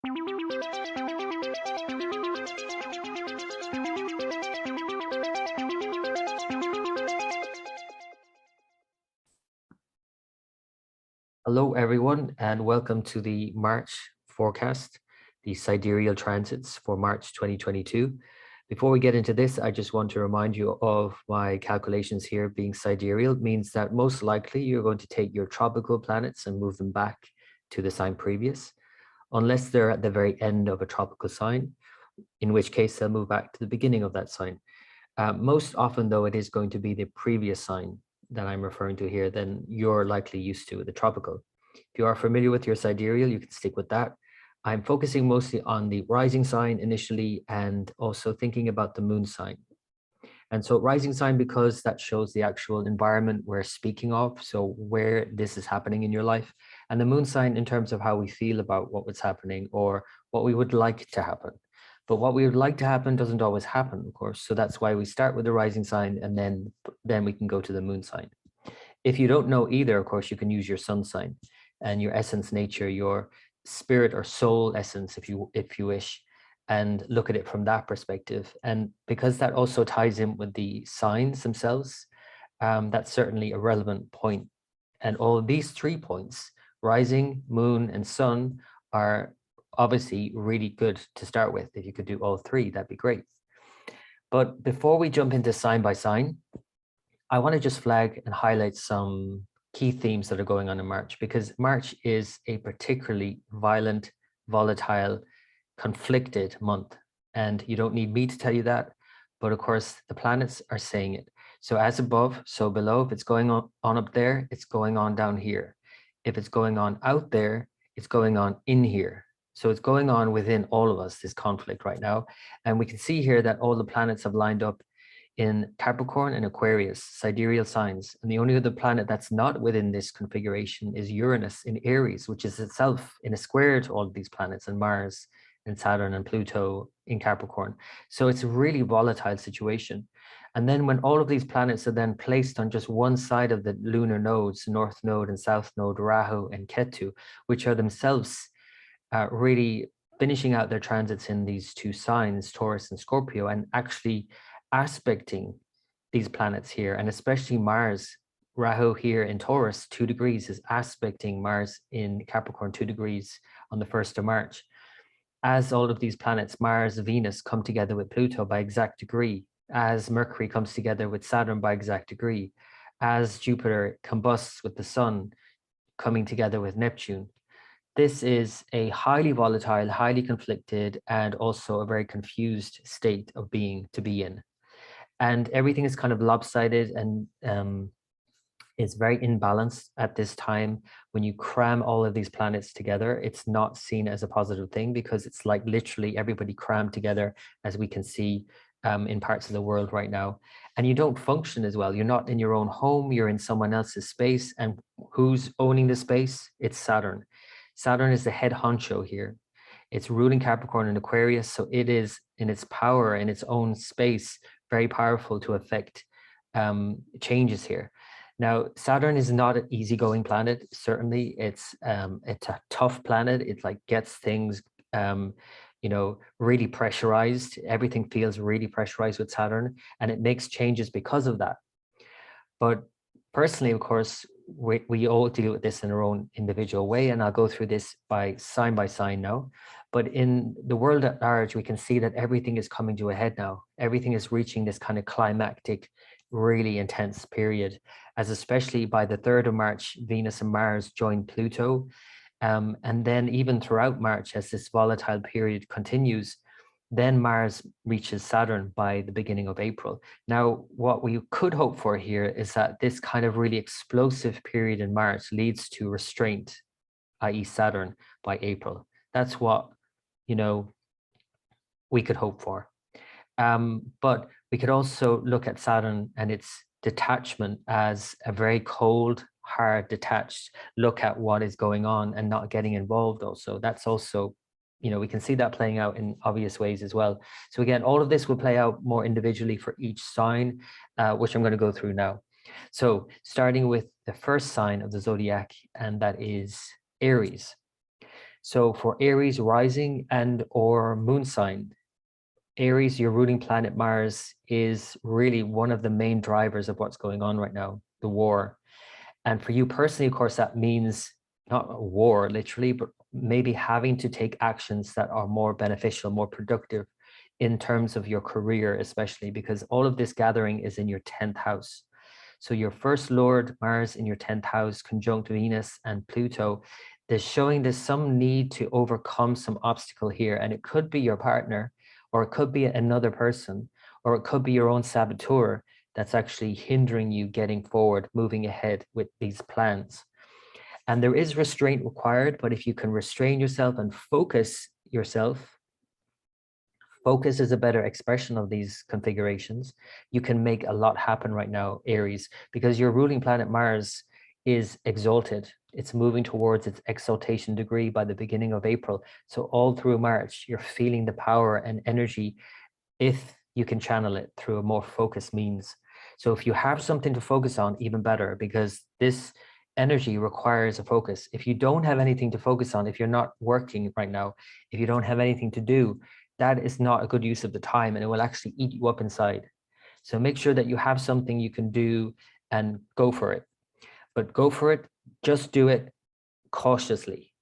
Hello, everyone, and welcome to the March forecast, the sidereal transits for March 2022. Before we get into this, I just want to remind you of my calculations here. Being sidereal means that most likely you're going to take your tropical planets and move them back to the sign previous, unless they're at the very end of a tropical sign, in which case they'll move back to the beginning of that sign. Most often, though, it is going to be the previous sign that I'm referring to here, then you're likely used to the tropical. If you are familiar with your sidereal, you can stick with that. I'm focusing mostly on the rising sign initially and also thinking about the moon sign. And so rising sign, because that shows the actual environment we're speaking of, so where this is happening in your life, and the moon sign in terms of how we feel about what was happening or what we would like to happen. But what we would like to happen doesn't always happen, of course. So that's why we start with the rising sign and then we can go to the moon sign. If you don't know either, of course, you can use your sun sign and your essence nature, your spirit or soul essence, if you wish, and look at it from that perspective. And because that also ties in with the signs themselves, that's certainly a relevant point. And all these 3 points, rising, moon, and sun, are obviously really good to start with. If you could do all 3, that'd be great. But before we jump into sign by sign, I want to just flag and highlight some key themes that are going on in March, because March is a particularly violent, volatile, conflicted month. And you don't need me to tell you that, but of course the planets are saying it. So as above, so below. If it's going on up there, it's going on down here. If it's going on out there, it's going on in here. So it's going on within all of us, this conflict right now. And we can see here that all the planets have lined up in Capricorn and Aquarius, sidereal signs. And the only other planet that's not within this configuration is Uranus in Aries, which is itself in a square to all of these planets, and Mars and Saturn and Pluto in Capricorn. So it's a really volatile situation. And then when all of these planets are then placed on just one side of the lunar nodes, North Node and South Node, Rahu and Ketu, which are themselves really finishing out their transits in these 2 signs, Taurus and Scorpio, and actually aspecting these planets here, and especially Mars. Rahu here in Taurus, 2 degrees, is aspecting Mars in Capricorn, 2 degrees on the 1st of March. As all of these planets, Mars, Venus, come together with Pluto by exact degree, as Mercury comes together with Saturn by exact degree, as Jupiter combusts with the Sun, coming together with Neptune. This is a highly volatile, highly conflicted, and also a very confused state of being to be in. And everything is kind of lopsided and is very imbalanced at this time. When you cram all of these planets together, it's not seen as a positive thing, because it's like literally everybody crammed together, as we can see in parts of the world right now. And you don't function as well. You're not in your own home, you're in someone else's space. And who's owning the space? It's Saturn. Saturn is the head honcho here. It's ruling Capricorn and Aquarius, so it is in its power, in its own space, very powerful to affect changes here. Now, Saturn is not an easygoing planet. Certainly, it's a tough planet. It like gets things, really pressurized. Everything feels really pressurized with Saturn, and it makes changes because of that. But personally, of course, we all deal with this in our own individual way, and I'll go through this by sign now. But in the world at large, we can see that everything is coming to a head now. Everything is reaching this kind of climactic, really intense period, as especially by the 3rd of March, Venus and Mars join Pluto. And then even throughout March, as this volatile period continues, then Mars reaches Saturn by the beginning of April. Now, what we could hope for here is that this kind of really explosive period in March leads to restraint, i.e. Saturn, by April. That's what, we could hope for. But we could also look at Saturn and its detachment as a very cold, hard, detached look at what is going on and not getting involved also. That's also, we can see that playing out in obvious ways as well. So again, all of this will play out more individually for each sign, which I'm going to go through now. So starting with the first sign of the zodiac, and that is Aries. So for Aries rising and or moon sign, Aries, your ruling planet Mars, is really one of the main drivers of what's going on right now, the war. And for you personally, of course, that means not a war literally, but maybe having to take actions that are more beneficial, more productive in terms of your career, especially because all of this gathering is in your 10th house. So your first lord, Mars, in your 10th house, conjunct Venus and Pluto, there's showing there's some need to overcome some obstacle here. And it could be your partner, or it could be another person, or it could be your own saboteur that's actually hindering you getting forward, moving ahead with these plans. And there is restraint required, but if you can restrain yourself and focus yourself, focus is a better expression of these configurations, you can make a lot happen right now, Aries, because your ruling planet Mars is exalted. It's moving towards its exaltation degree by the beginning of April. So all through March, you're feeling the power and energy if you can channel it through a more focused means. So if you have something to focus on, even better, because this energy requires a focus. If you don't have anything to focus on, if you're not working right now, if you don't have anything to do, that is not a good use of the time, and it will actually eat you up inside. So make sure that you have something you can do and go for it. But go for it, just do it cautiously.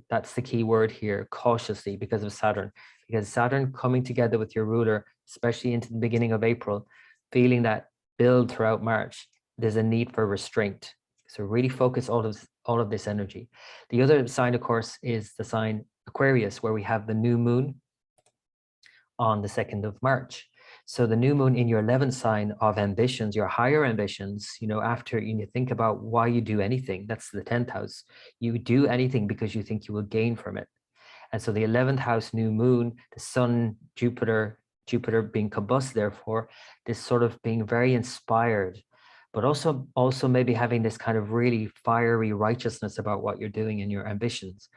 That's the key word here, cautiously, because of Saturn. Because Saturn coming together with your ruler, especially into the beginning of April, feeling that build throughout March, there's a need for restraint. So really focus all of this energy. The other sign, of course, is the sign Aquarius, where we have the new moon on the 2nd of March. So the new moon in your 11th sign of ambitions, your higher ambitions, after you think about why you do anything, that's the 10th house. You do anything because you think you will gain from it. And so the 11th house new moon, the sun, Jupiter being combust, therefore, this sort of being very inspired, but also maybe having this kind of really fiery righteousness about what you're doing and your ambitions.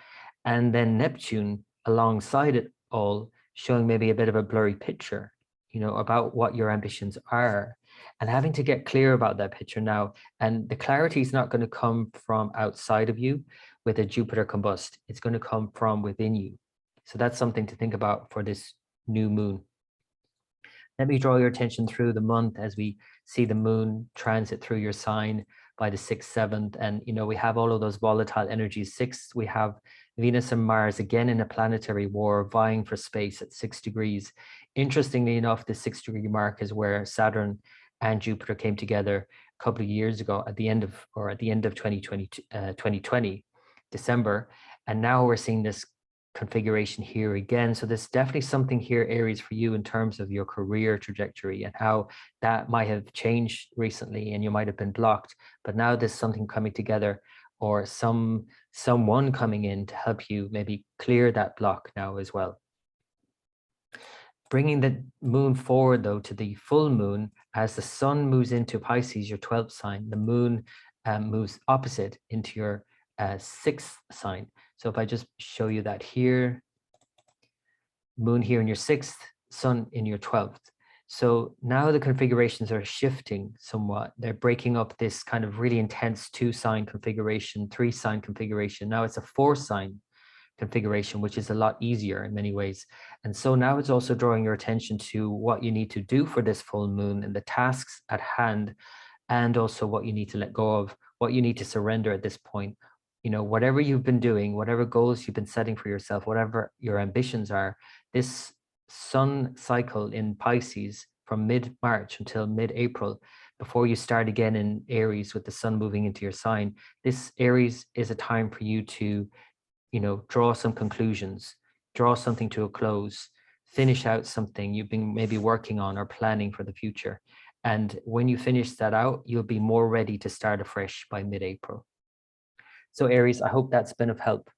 And then Neptune alongside it all, showing maybe a bit of a blurry picture, about what your ambitions are, and having to get clear about that picture now. And the clarity is not going to come from outside of you with a Jupiter combust. It's going to come from within you. So that's something to think about for this new moon. Let me draw your attention through the month as we see the moon transit through your sign by the 6th, 7th. And, we have all of those volatile energies. 6th, we have Venus and Mars again in a planetary war, vying for space at 6 degrees. Interestingly enough, the 6-degree mark is where Saturn and Jupiter came together a couple of years ago at the end of 2020, December. And now we're seeing this configuration here again. So there's definitely something here, Aries, for you in terms of your career trajectory and how that might have changed recently and you might have been blocked, but now there's something coming together, or someone coming in to help you maybe clear that block now as well. Bringing the moon forward though to the full moon, as the sun moves into Pisces, your 12th sign, the moon moves opposite into your 6th sign. So if I just show you that here, moon here in your 6th, sun in your 12th. So now the configurations are shifting somewhat. They're breaking up this kind of really intense 2-sign configuration, 3-sign configuration. Now it's a 4-sign configuration, which is a lot easier in many ways. And so now it's also drawing your attention to what you need to do for this full moon and the tasks at hand, and also what you need to let go of, what you need to surrender at this point. Whatever you've been doing, whatever goals you've been setting for yourself, whatever your ambitions are, this sun cycle in Pisces from mid-March until mid-April, before you start again in Aries with the sun moving into your sign, this Aries is a time for you to, draw some conclusions, draw something to a close, finish out something you've been maybe working on or planning for the future. And when you finish that out, you'll be more ready to start afresh by mid-April. So Aries, I hope that's been of help.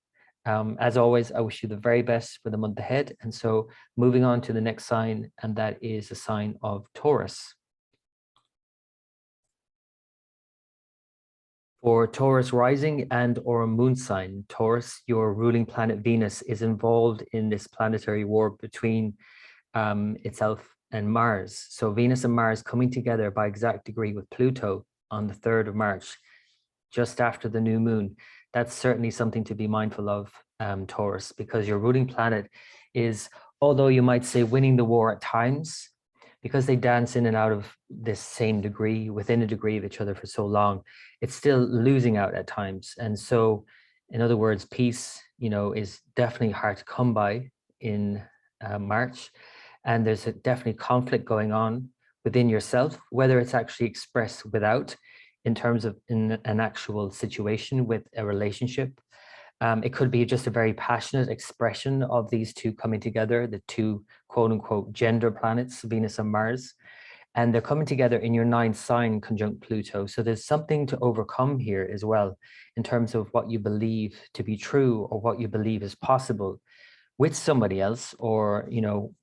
As always, I wish you the very best for the month ahead. And so moving on to the next sign, and that is a sign of Taurus. For Taurus rising and or moon sign, Taurus, your ruling planet Venus is involved in this planetary war between itself and Mars. So Venus and Mars coming together by exact degree with Pluto on the 3rd of March, just after the new moon. that's certainly something to be mindful of, Taurus, because your ruling planet is, although you might say winning the war at times, because they dance in and out of this same degree, within a degree of each other for so long, it's still losing out at times. And so, in other words, peace, is definitely hard to come by in March. And there's definitely conflict going on within yourself, whether it's actually expressed without, in terms of in an actual situation with a relationship. It could be just a very passionate expression of these two coming together, the two quote unquote gender planets, Venus and Mars, and they're coming together in your ninth sign conjunct Pluto. So there's something to overcome here as well, in terms of what you believe to be true or what you believe is possible with somebody else, or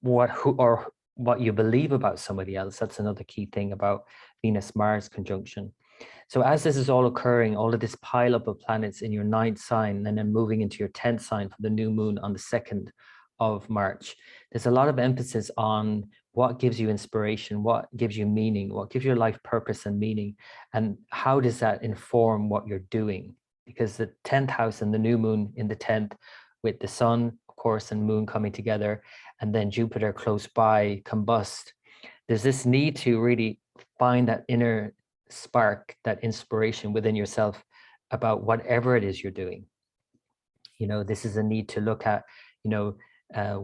what you believe about somebody else. That's another key thing about Venus Mars conjunction. So as this is all occurring, all of this pile up of planets in your ninth sign and then moving into your 10th sign for the new moon on the 2nd of March, there's a lot of emphasis on what gives you inspiration, what gives you meaning, what gives your life purpose and meaning, and how does that inform what you're doing? Because the 10th house and the new moon in the 10th, with the sun, of course, and moon coming together, and then Jupiter close by, combust, there's this need to really find that inner spark, that inspiration within yourself about whatever it is you're doing. This is a need to look at,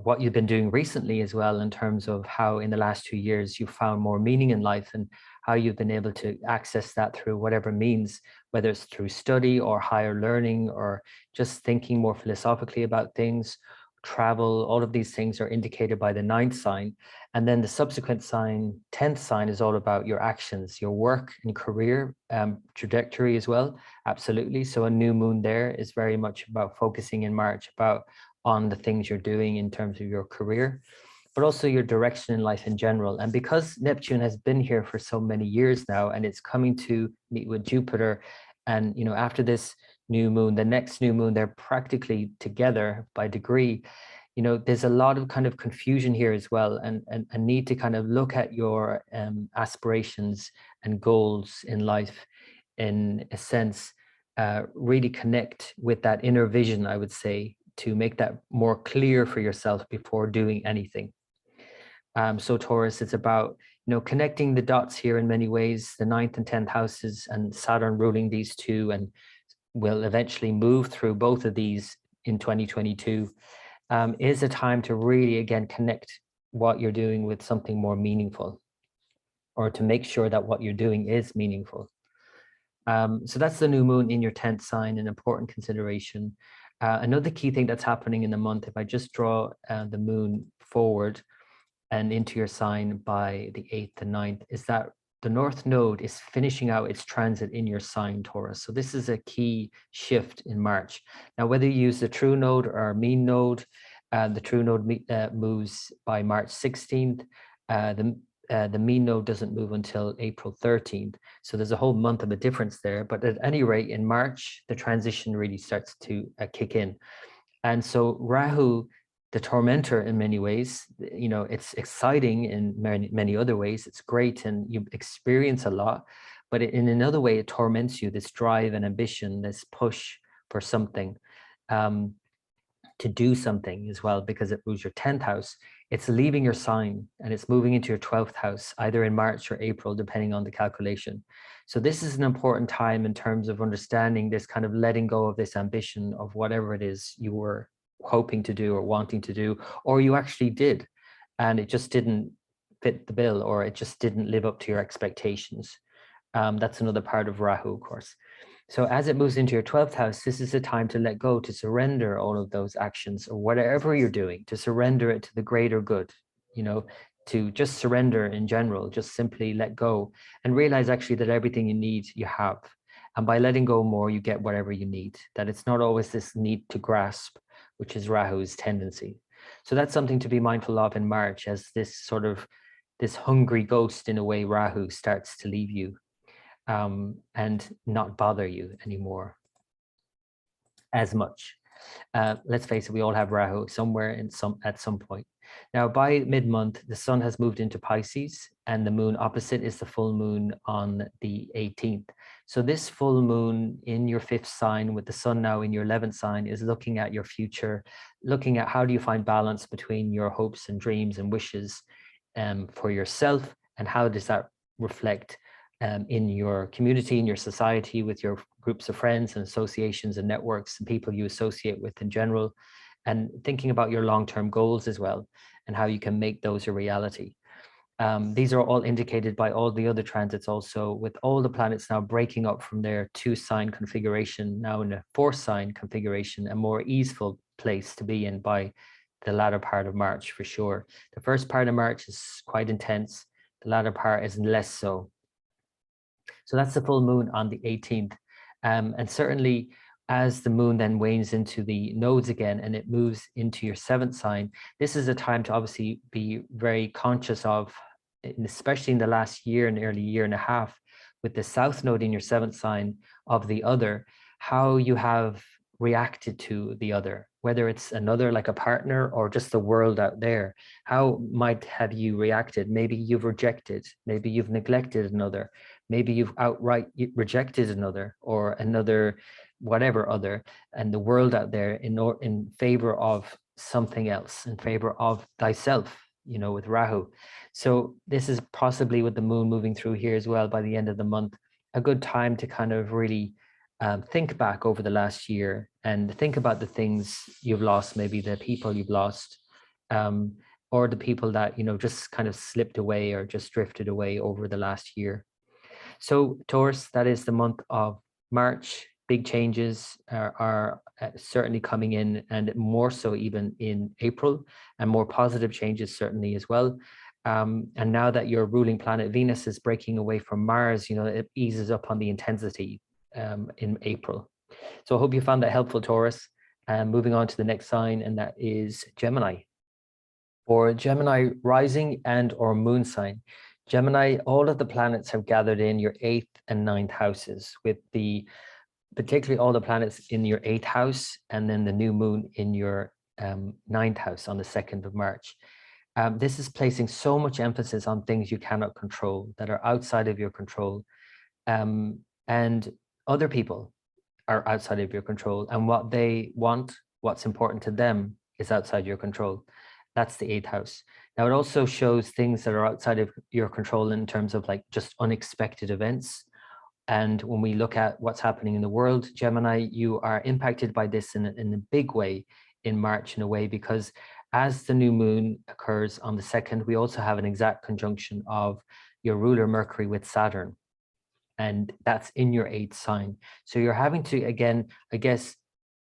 what you've been doing recently as well, in terms of how in the last 2 years you found more meaning in life and how you've been able to access that through whatever means, whether it's through study or higher learning or just thinking more philosophically about things, travel. All of these things are indicated by the ninth sign. And then the subsequent sign, 10th sign, is all about your actions, your work and career trajectory as well. Absolutely. So a new moon there is very much about focusing in March on the things you're doing in terms of your career, but also your direction in life in general. And because Neptune has been here for so many years now, and it's coming to meet with Jupiter, and after this new moon, the next new moon, they're practically together by degree. There's a lot of kind of confusion here as well, and a need to kind of look at your aspirations and goals in life, in a sense, really connect with that inner vision, I would say, to make that more clear for yourself before doing anything. So Taurus, it's about, connecting the dots here in many ways, the 9th and 10th houses and Saturn ruling these two, and will eventually move through both of these in 2022, is a time to really, again, connect what you're doing with something more meaningful, or to make sure that what you're doing is meaningful. So that's the new moon in your 10th sign, an important consideration. Another key thing that's happening in the month, if I just draw the moon forward and into your sign by the 8th and 9th, is that the North Node is finishing out its transit in your sign, Taurus. So this is a key shift in March. Now, whether you use the true node or mean node, the true node moves by March 16th. The mean node doesn't move until April 13th. So there's a whole month of a difference there. But at any rate, in March, the transition really starts to kick in. And so Rahu, the tormentor in many ways, it's exciting in many other ways. It's great and you experience a lot, but in another way, it torments you, this drive and ambition, this push for something, to do something as well, because it moves your 10th house. It's leaving your sign and it's moving into your 12th house, either in March or April, depending on the calculation. So this is an important time in terms of understanding this kind of letting go of this ambition of whatever it is you were hoping to do or wanting to do, or you actually did, and it just didn't fit the bill, or it just didn't live up to your expectations. That's another part of Rahu, of course. So as it moves into your 12th house, this is a time to let go, to surrender all of those actions or whatever you're doing, to surrender it to the greater good, to just surrender in general, just simply let go and realize actually that everything you need, you have. And by letting go more, you get whatever you need, that it's not always this need to grasp, which is Rahu's tendency. So that's something to be mindful of in March, as this hungry ghost, in a way, Rahu, starts to leave you and not bother you anymore as much. Let's face it, we all have Rahu somewhere at some point. Now, by mid-month, the sun has moved into Pisces, and the moon opposite is the full moon on the 18th. So this full moon in your 5th sign, with the sun now in your 11th sign, is looking at your future, looking at how do you find balance between your hopes and dreams and wishes for yourself, and how does that reflect in your community, in your society, with your groups of friends and associations and networks and people you associate with in general, and thinking about your long-term goals as well, and how you can make those a reality. These are all indicated by all the other transits also, with all the planets now breaking up from their 2-sign configuration, now in a 4-sign configuration, a more easeful place to be in by the latter part of March for sure. The first part of March is quite intense. The latter part is less so. So that's the full moon on the 18th. And certainly as the moon then wanes into the nodes again and it moves into your 7th sign, this is a time to obviously be very conscious of, especially in the last year and early year and a half, with the south node in your 7th sign of the other, how you have reacted to the other, whether it's another like a partner or just the world out there. How might have you reacted? Maybe you've rejected, maybe you've neglected another, maybe you've outright rejected another or another whatever other, and the world out there in favor of something else, in favor of thyself, you know, with Rahu. So this is possibly with the moon moving through here as well by the end of the month, a good time to kind of really think back over the last year and think about the things you've lost, maybe the people you've lost, or the people that, you know, just kind of slipped away or just drifted away over the last year. So Taurus, that is the month of March. Big changes are certainly coming in, and more so even in April, and more positive changes certainly as well. And now that your ruling planet Venus is breaking away from Mars, you know, it eases up on the intensity in April. So I hope you found that helpful, Taurus. Moving on to the next sign, and that is Gemini. For Gemini rising and or moon sign, Gemini, all of the planets have gathered in your 8th and 9th houses, with particularly all the planets in your 8th house, and then the new moon in your 9th house on the 2nd of March. This is placing so much emphasis on things you cannot control, that are outside of your control, and other people are outside of your control, and what they want, what's important to them, is outside your control. That's the 8th house. Now, it also shows things that are outside of your control in terms of like just unexpected events. And when we look at what's happening in the world, Gemini, you are impacted by this in a big way in March, in a way, because as the new moon occurs on the 2nd, we also have an exact conjunction of your ruler Mercury with Saturn. And that's in your 8th sign. So you're having to, again, I guess,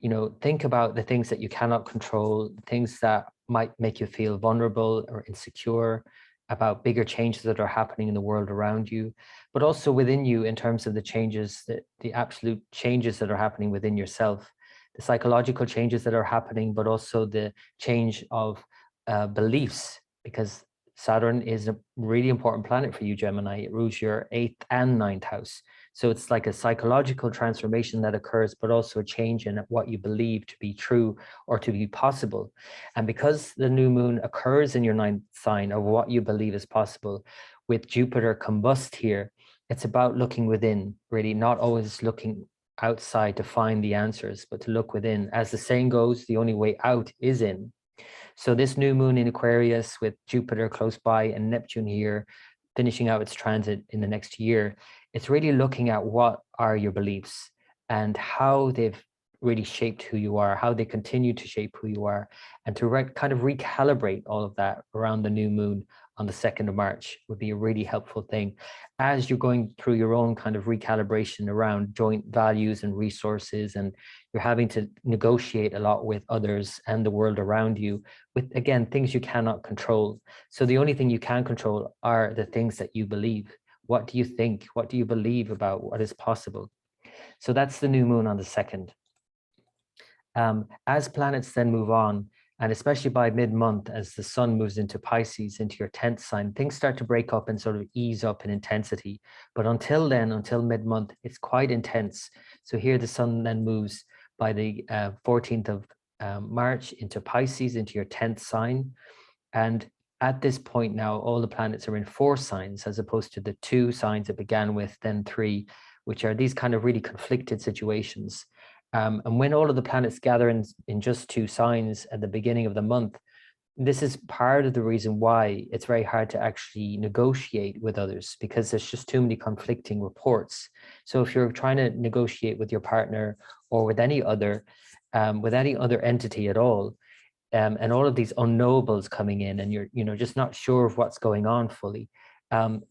you know, think about the things that you cannot control, things that might make you feel vulnerable or insecure about bigger changes that are happening in the world around you, but also within you in terms of the changes, the absolute changes that are happening within yourself, the psychological changes that are happening, but also the change of beliefs, because Saturn is a really important planet for you, Gemini. It rules your 8th and 9th house. So it's like a psychological transformation that occurs, but also a change in what you believe to be true or to be possible. And because the new moon occurs in your 9th sign of what you believe is possible, with Jupiter combust here, it's about looking within, really, not always looking outside to find the answers, but to look within. As the saying goes, the only way out is in. So this new moon in Aquarius with Jupiter close by and Neptune here, finishing out its transit in the next year, it's really looking at what are your beliefs and how they've really shaped who you are, how they continue to shape who you are, and to kind of recalibrate all of that around the new moon on the 2nd of March would be a really helpful thing as you're going through your own kind of recalibration around joint values and resources, and you're having to negotiate a lot with others and the world around you with, again, things you cannot control. So the only thing you can control are the things that you believe. What do you think? What do you believe about what is possible? So that's the new moon on the 2nd. As planets then move on, and especially by mid-month, as the sun moves into Pisces, into your 10th sign, things start to break up and sort of ease up in intensity. But until then, until mid-month, it's quite intense. So here the sun then moves by the 14th of March into Pisces, into your 10th sign. And at this point now, all the planets are in 4 signs, as opposed to the 2 signs it began with, then 3, which are these kind of really conflicted situations. And when all of the planets gather in just 2 signs at the beginning of the month, this is part of the reason why it's very hard to actually negotiate with others, because there's just too many conflicting reports. So if you're trying to negotiate with your partner or with any other entity at all, and all of these unknowables coming in, and you're just not sure of what's going on fully,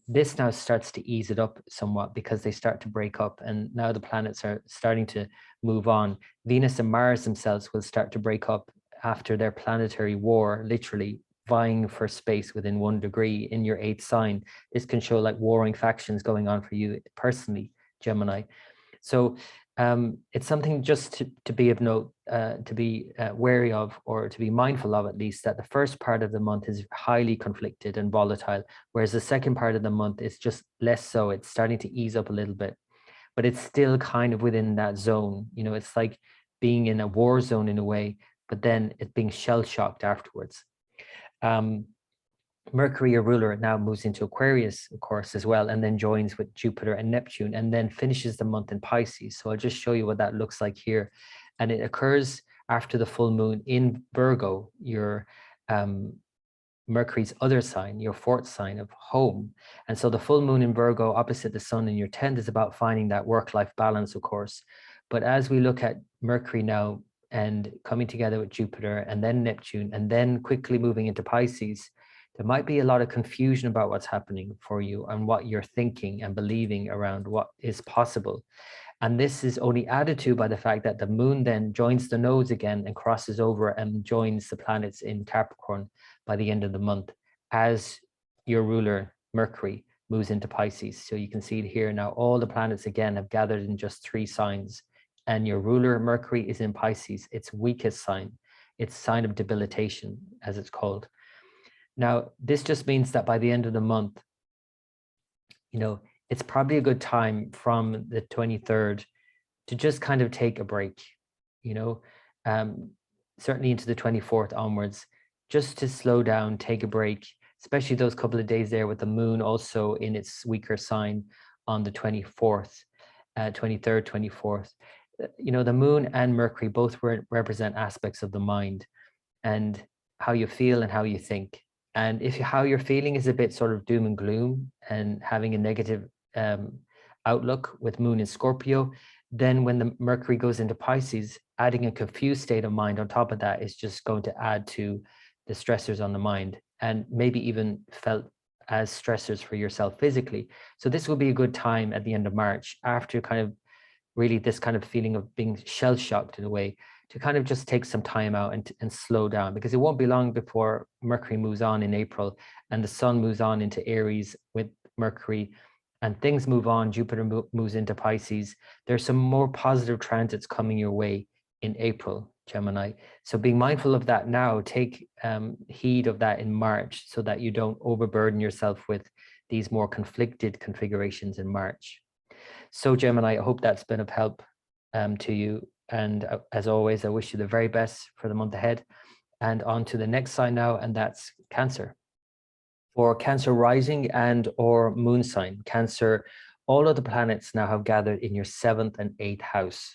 this now starts to ease it up somewhat, because they start to break up, and now the planets are starting to move on. Venus and Mars themselves will start to break up after their planetary war, literally vying for space within 1 degree in your 8th sign. This can show like warring factions going on for you personally, Gemini. So it's something just to be of note, to be wary of, or to be mindful of at least, that the first part of the month is highly conflicted and volatile, whereas the second part of the month is just less so. It's starting to ease up a little bit, but it's still kind of within that zone. You know, it's like being in a war zone in a way, but then it's being shell-shocked afterwards. Mercury, your ruler, now moves into Aquarius, of course, as well, and then joins with Jupiter and Neptune, and then finishes the month in Pisces. So I'll just show you what that looks like here. And it occurs after the full moon in Virgo, your Mercury's other sign, your 4th sign of home. And so the full moon in Virgo opposite the sun in your 10th is about finding that work-life balance, of course. But as we look at Mercury now and coming together with Jupiter and then Neptune and then quickly moving into Pisces, there might be a lot of confusion about what's happening for you and what you're thinking and believing around what is possible. And this is only added to by the fact that the moon then joins the nodes again and crosses over and joins the planets in Capricorn by the end of the month, as your ruler Mercury moves into Pisces. So you can see it here now, all the planets again have gathered in just 3 signs, and your ruler Mercury is in Pisces, its weakest sign, its sign of debilitation, as it's called. Now, this just means that by the end of the month, you know, it's probably a good time from the 23rd to just kind of take a break, you know, certainly into the 24th onwards, just to slow down, take a break, especially those couple of days there with the moon also in its weaker sign on the 24th, 23rd, 24th. You know, the moon and Mercury both represent aspects of the mind and how you feel and how you think. And if how you're feeling is a bit sort of doom and gloom and having a negative outlook with moon in Scorpio, then when the Mercury goes into Pisces, adding a confused state of mind on top of that is just going to add to the stressors on the mind, and maybe even felt as stressors for yourself physically. So this will be a good time at the end of March, after kind of really this kind of feeling of being shell-shocked in a way, to kind of just take some time out and slow down, because it won't be long before Mercury moves on in April and the sun moves on into Aries with Mercury, and things move on. Jupiter moves into Pisces. There's some more positive transits coming your way in April, Gemini. So being mindful of that now, take heed of that in March, so that you don't overburden yourself with these more conflicted configurations in March. So Gemini, I hope that's been of help to you. And as always, I wish you the very best for the month ahead. And on to the next sign now, and that's Cancer. For Cancer rising and or moon sign, Cancer, all of the planets now have gathered in your 7th and 8th house.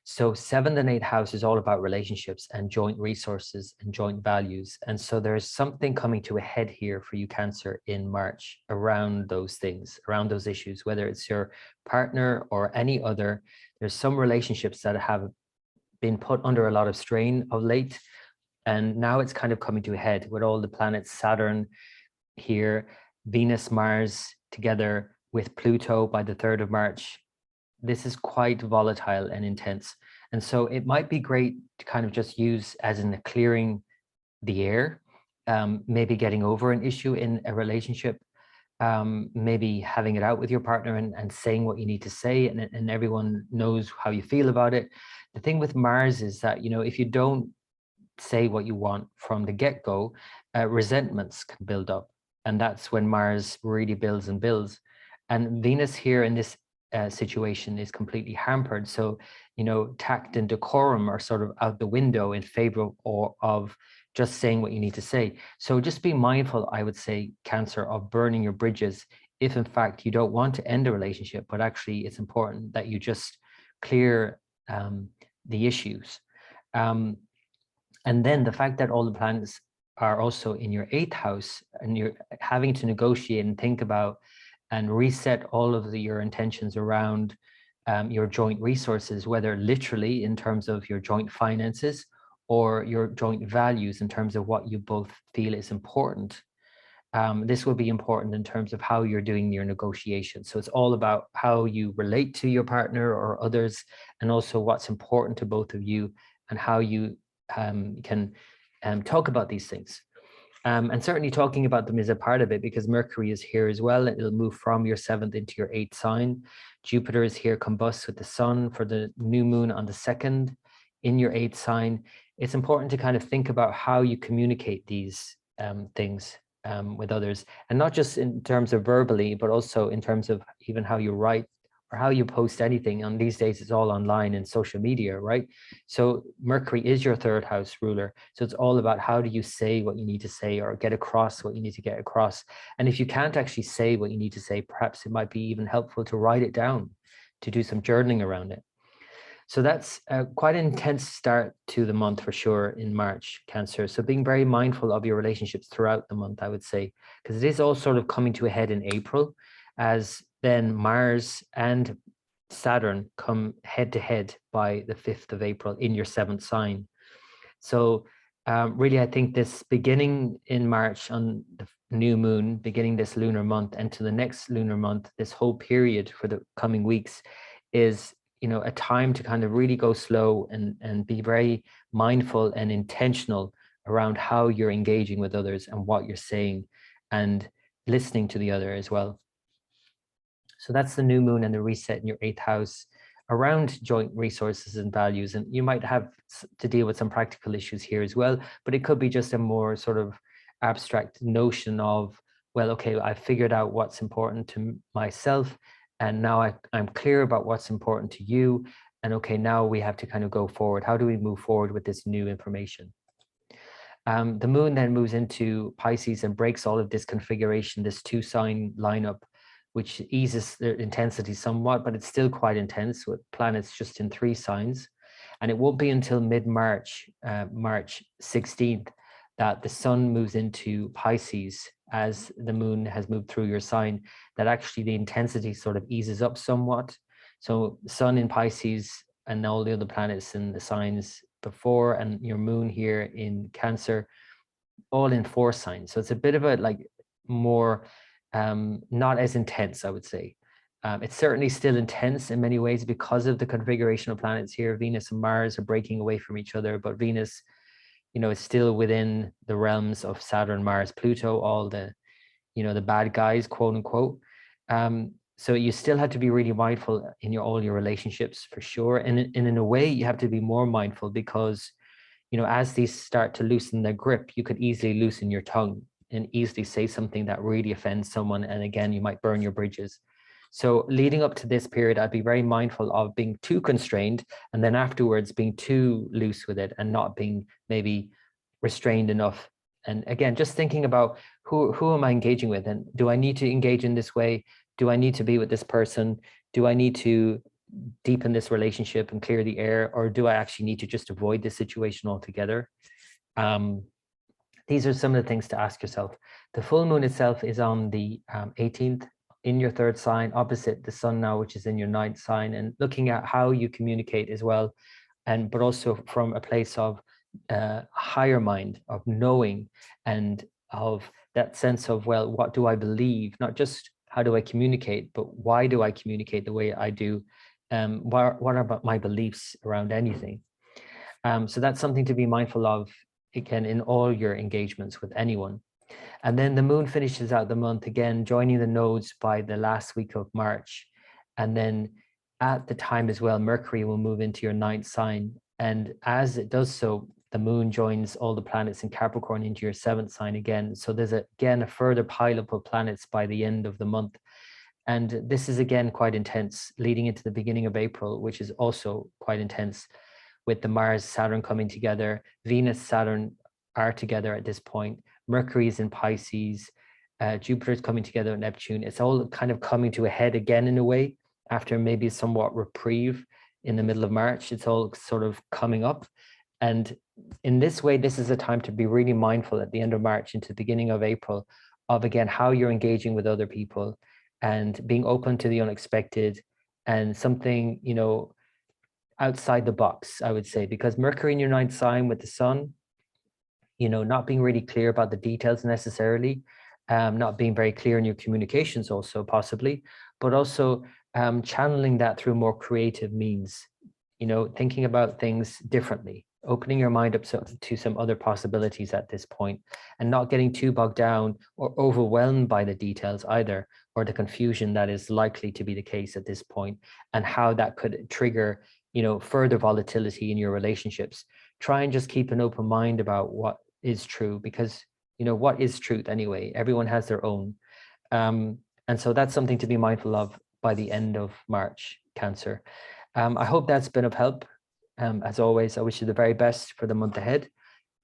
So 7th and 8th house is all about relationships and joint resources and joint values. And so there's something coming to a head here for you, Cancer, in March around those things, around those issues, whether it's your partner or any other. There's some relationships that have been put under a lot of strain of late. And now it's kind of coming to a head with all the planets, Saturn here, Venus, Mars together with Pluto by the 3rd of March. This is quite volatile and intense. And so it might be great to kind of just use as in clearing the air, maybe getting over an issue in a relationship, maybe having it out with your partner and saying what you need to say, and everyone knows how you feel about it. The thing with Mars is that, you know, if you don't say what you want from the get-go, resentments can build up. And that's when Mars really builds and builds. And Venus here in this situation is completely hampered. So, tact and decorum are sort of out the window in favor of just saying what you need to say. So just be mindful, I would say, Cancer, of burning your bridges if in fact you don't want to end a relationship, but actually it's important that you just clear the issues. And then the fact that all the planets are also in your 8th house, and you're having to negotiate and think about and reset all of your intentions around your joint resources, whether literally in terms of your joint finances or your joint values in terms of what you both feel is important. This will be important in terms of how you're doing your negotiations. So it's all about how you relate to your partner or others, and also what's important to both of you and how you can talk about these things. And certainly talking about them is a part of it, because Mercury is here as well. It'll move from your 7th into your 8th sign. Jupiter is here combust with the sun for the new moon on the 2nd in your 8th sign. It's important to kind of think about how you communicate these things with others, and not just in terms of verbally, but also in terms of even how you write or how you post anything. And these days it's all online and social media, right? So Mercury is your 3rd house ruler. So it's all about how do you say what you need to say or get across what you need to get across. And if you can't actually say what you need to say, perhaps it might be even helpful to write it down, to do some journaling around it. So that's quite an intense start to the month for sure in March, Cancer. So being very mindful of your relationships throughout the month, I would say, because it is all sort of coming to a head in April, as then Mars and Saturn come head to head by the 5th of April in your 7th sign. So really, I think this beginning in March on the new moon, beginning this lunar month and to the next lunar month, this whole period for the coming weeks is, a time to kind of really go slow and be very mindful and intentional around how you're engaging with others and what you're saying, and listening to the other as well. So that's the new moon and the reset in your 8th house around joint resources and values. And you might have to deal with some practical issues here as well, but it could be just a more sort of abstract notion of, well, okay, I figured out what's important to myself, and now I'm clear about what's important to you. And okay, now we have to kind of go forward. How do we move forward with this new information? The moon then moves into Pisces and breaks all of this configuration, this 2-sign lineup, which eases the intensity somewhat, but it's still quite intense with planets just in 3 signs. And it won't be until mid-March, March 16th, that the sun moves into Pisces as the moon has moved through your sign, that actually the intensity sort of eases up somewhat. So sun in Pisces and all the other planets in the signs before, and your moon here in Cancer, all in 4 signs. So it's a bit of a more not as intense, I would say. It's certainly still intense in many ways because of the configuration of planets here. Venus and Mars are breaking away from each other, but Venus, is still within the realms of Saturn, Mars, Pluto, all the, the bad guys, quote unquote. So you still have to be really mindful in all your relationships for sure. And in a way, you have to be more mindful because, as these start to loosen their grip, you could easily loosen your tongue and easily say something that really offends someone. And again, you might burn your bridges. So leading up to this period, I'd be very mindful of being too constrained, and then afterwards being too loose with it and not being maybe restrained enough. And again, just thinking about who am I engaging with, and do I need to engage in this way? Do I need to be with this person? Do I need to deepen this relationship and clear the air, or do I actually need to just avoid this situation altogether? These are some of the things to ask yourself. The full moon itself is on the 18th in your 3rd sign, opposite the sun now, which is in your 9th sign, and looking at how you communicate as well, but also from a place of higher mind, of knowing, and of that sense of, well, what do I believe? Not just how do I communicate, but why do I communicate the way I do? What are about my beliefs around anything? So that's something to be mindful of, again, in all your engagements with anyone. And then the moon finishes out the month again, joining the nodes by the last week of March. And then at the time as well, Mercury will move into your 9th sign. And as it does so, the moon joins all the planets in Capricorn into your 7th sign again. So there's again a further pileup of planets by the end of the month. And this is again quite intense, leading into the beginning of April, which is also quite intense, with the Mars Saturn coming together. Venus Saturn are together at this point. Mercury is in Pisces. Jupiter is coming together with Neptune. It's all kind of coming to a head again in a way, after maybe somewhat reprieve in the middle of March. It's all sort of coming up. And in this way, this is a time to be really mindful at the end of March into the beginning of April of, again, how you're engaging with other people and being open to the unexpected and something, you know, outside the box, I would say, because Mercury in your ninth sign with the sun, you know, not being really clear about the details necessarily, not being very clear in your communications also possibly, but also channeling that through more creative means, you know, thinking about things differently, opening your mind up to some other possibilities at this point, and not getting too bogged down or overwhelmed by the details either, or the confusion that is likely to be the case at this point, and how that could trigger, you know, further volatility in your relationships. Try and just keep an open mind about what is true, because, you know, what is truth anyway? Everyone has their own. And so that's something to be mindful of by the end of March, Cancer. I hope that's been of help. As always, I wish you the very best for the month ahead.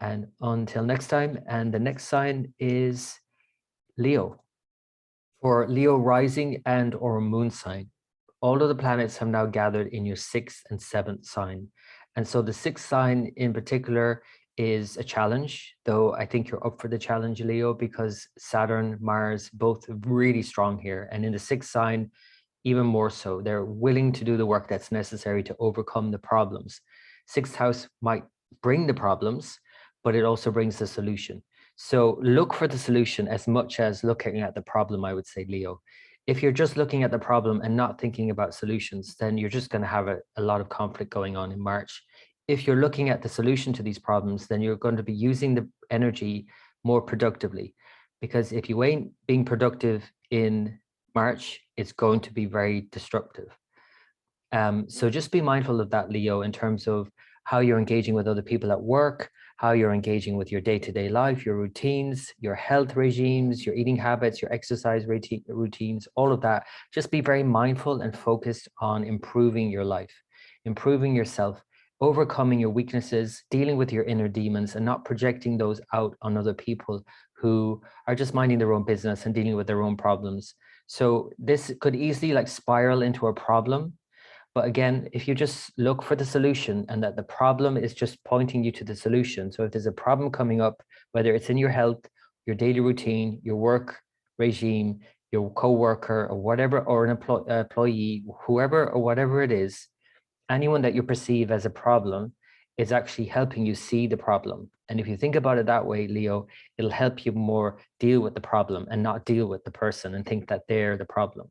And until next time, and the next sign is Leo. For Leo rising and or moon sign, all of the planets have now gathered in your sixth and seventh sign. And so the sixth sign in particular is a challenge, though I think you're up for the challenge, Leo, because Saturn, Mars, both really strong here. And in the sixth sign, even more so, they're willing to do the work that's necessary to overcome the problems. Sixth house might bring the problems, but it also brings the solution. So look for the solution as much as looking at the problem, I would say, Leo. If you're just looking at the problem and not thinking about solutions, then you're just going to have a lot of conflict going on in March. If you're looking at the solution to these problems, then you're going to be using the energy more productively. Because if you ain't being productive in March, it's going to be very destructive. So just be mindful of that, Leo, in terms of how you're engaging with other people at work, how you're engaging with your day-to-day life, your routines, your health regimes, your eating habits, your exercise routines, all of that. Just be very mindful and focused on improving your life, improving yourself, overcoming your weaknesses, dealing with your inner demons, and not projecting those out on other people who are just minding their own business and dealing with their own problems. So this could easily like spiral into a problem. But again, if you just look for the solution and that the problem is just pointing you to the solution. So if there's a problem coming up, whether it's in your health, your daily routine, your work regime, your co-worker or whatever, or an employee, whoever or whatever it is, anyone that you perceive as a problem is actually helping you see the problem. And if you think about it that way, Leo, it'll help you more deal with the problem and not deal with the person and think that they're the problem.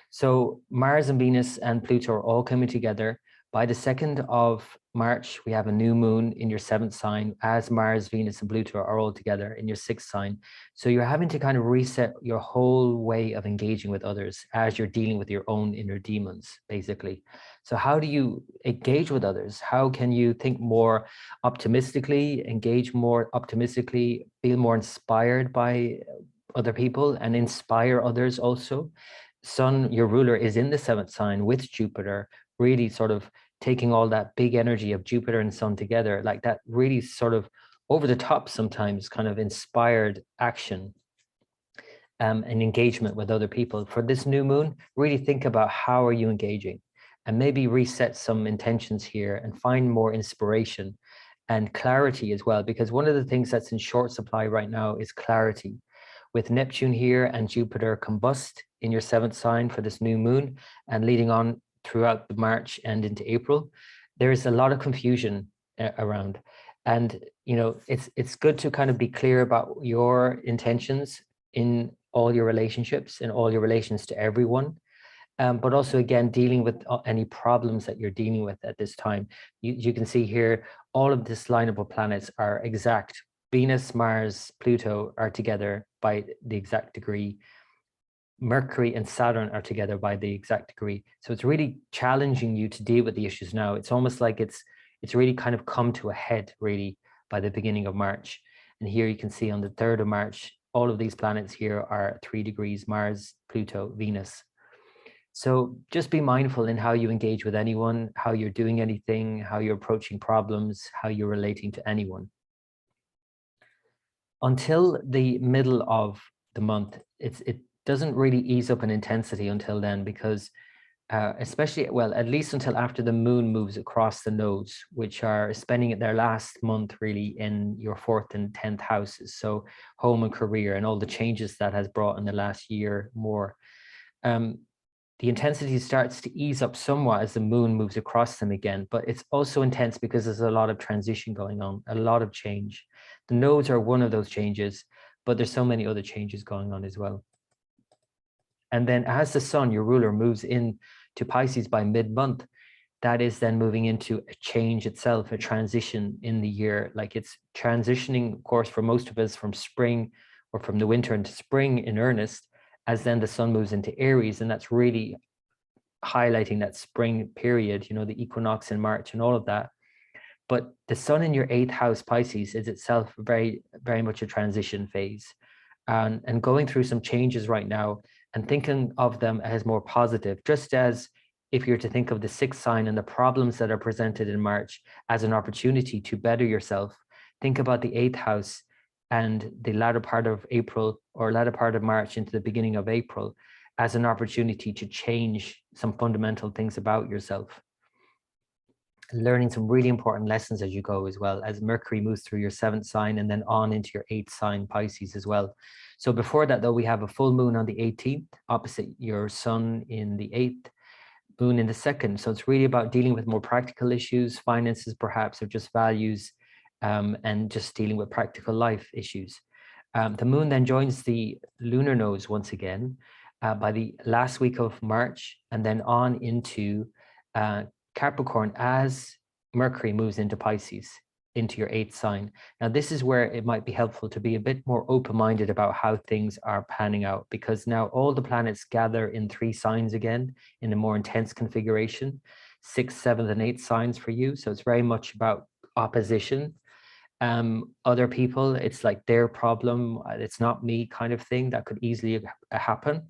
So Mars and Venus and Pluto are all coming together. By the 2nd of March, we have a new moon in your 7th sign, as Mars, Venus, and Pluto are all together in your 6th sign. So you're having to kind of reset your whole way of engaging with others as you're dealing with your own inner demons, basically. So how do you engage with others? How can you think more optimistically, engage more optimistically, feel more inspired by other people and inspire others also? Sun, your ruler, is in the 7th sign with Jupiter, really sort of taking all that big energy of Jupiter and Sun together, like that really sort of over the top sometimes kind of inspired action and engagement with other people. For this new moon, really think about how are you engaging and maybe reset some intentions here and find more inspiration and clarity as well, because one of the things that's in short supply right now is clarity. With Neptune here and Jupiter combust in your 7th sign for this new moon and leading on throughout the March and into April, there is a lot of confusion around. And, you know, it's good to kind of be clear about your intentions in all your relationships, in all your relations to everyone. But also, again, dealing with any problems that you're dealing with at this time. You can see here, all of this lineup of planets are exact. Venus, Mars, Pluto are together by the exact degree. Mercury and Saturn are together by the exact degree. So it's really challenging you to deal with the issues now. It's almost like it's really kind of come to a head really by the beginning of March. And here you can see on the 3rd of March, all of these planets here are 3 degrees, Mars, Pluto, Venus. So just be mindful in how you engage with anyone, how you're doing anything, how you're approaching problems, how you're relating to anyone. Until the middle of the month, it doesn't really ease up in intensity until then, because especially, well, at least until after the moon moves across the nodes, which are spending their last month really in your 4th and 10th houses. So home and career and all the changes that has brought in the last year more. The intensity starts to ease up somewhat as the moon moves across them again, but it's also intense because there's a lot of transition going on, a lot of change. The nodes are one of those changes, but there's so many other changes going on as well. And then as the sun, your ruler, moves in to Pisces by mid-month, that is then moving into a change itself, a transition in the year. Like it's transitioning, of course, for most of us from spring or from the winter into spring in earnest, as then the sun moves into Aries. And that's really highlighting that spring period, you know, the equinox in March and all of that. But the sun in your 8th house, Pisces, is itself very, very much a transition phase, and going through some changes right now and thinking of them as more positive, just as if you're to think of the 6th sign and the problems that are presented in March as an opportunity to better yourself, think about the 8th house and the latter part of April or latter part of March into the beginning of April as an opportunity to change some fundamental things about yourself. Learning some really important lessons as you go as well, as Mercury moves through your 7th sign and then on into your 8th sign, Pisces, as well. So before that, though, we have a full moon on the 18th, opposite your sun in the 8th, moon in the 2nd. So it's really about dealing with more practical issues, finances perhaps, or just values, and just dealing with practical life issues. The moon then joins the lunar nodes once again by the last week of March, and then on into Capricorn as Mercury moves into Pisces, into your 8th sign. Now, this is where it might be helpful to be a bit more open-minded about how things are panning out, because now all the planets gather in 3 signs again in a more intense configuration, 6th, 7th, and 8th signs for you. So it's very much about opposition. Other people, it's like their problem, it's not me kind of thing that could easily happen.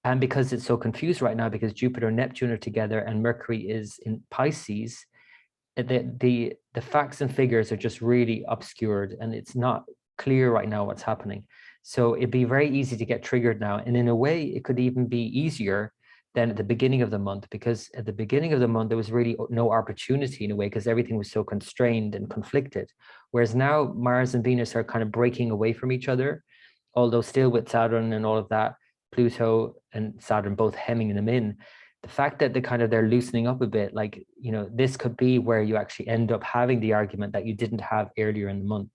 And because it's so confused right now, because Jupiter and Neptune are together and Mercury is in Pisces, the facts and figures are just really obscured and it's not clear right now what's happening. So it'd be very easy to get triggered now. And in a way, it could even be easier than at the beginning of the month, because at the beginning of the month, there was really no opportunity in a way, because everything was so constrained and conflicted. Whereas now Mars and Venus are kind of breaking away from each other, although still with Saturn and all of that, Pluto and Saturn both hemming them in. The fact that they're loosening up a bit, like, you know, this could be where you actually end up having the argument that you didn't have earlier in the month.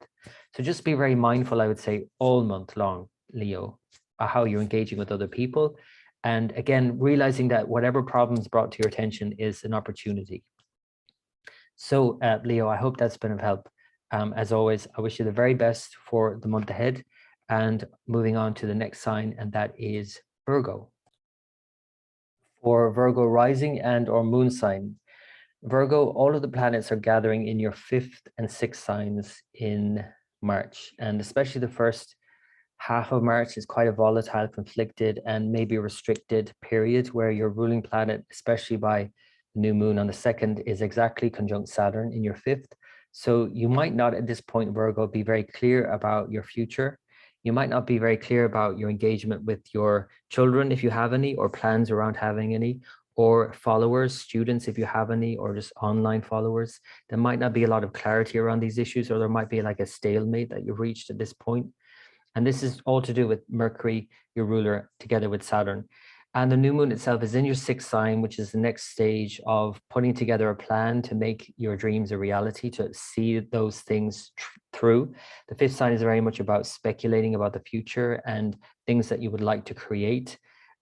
So just be very mindful, I would say, all month long, Leo, how you're engaging with other people. And again, realizing that whatever problems brought to your attention is an opportunity. So, Leo, I hope that's been of help. As always, I wish you the very best for the month ahead. And moving on to the next sign, and that is Virgo. For Virgo rising and or moon sign, Virgo, all of the planets are gathering in your 5th and 6th signs in March, and especially the first half of March is quite a volatile, conflicted, and maybe restricted period where your ruling planet, especially by the new moon on the 2nd, is exactly conjunct Saturn in your 5th. So you might not at this point, Virgo, be very clear about your future. You might not be very clear about your engagement with your children, if you have any, or plans around having any, or followers, students, if you have any, or just online followers. There might not be a lot of clarity around these issues, or there might be like a stalemate that you've reached at this point. And this is all to do with Mercury, your ruler, together with Saturn. And the new moon itself is in your 6th sign, which is the next stage of putting together a plan to make your dreams a reality, to see those things through. The 5th sign is very much about speculating about the future and things that you would like to create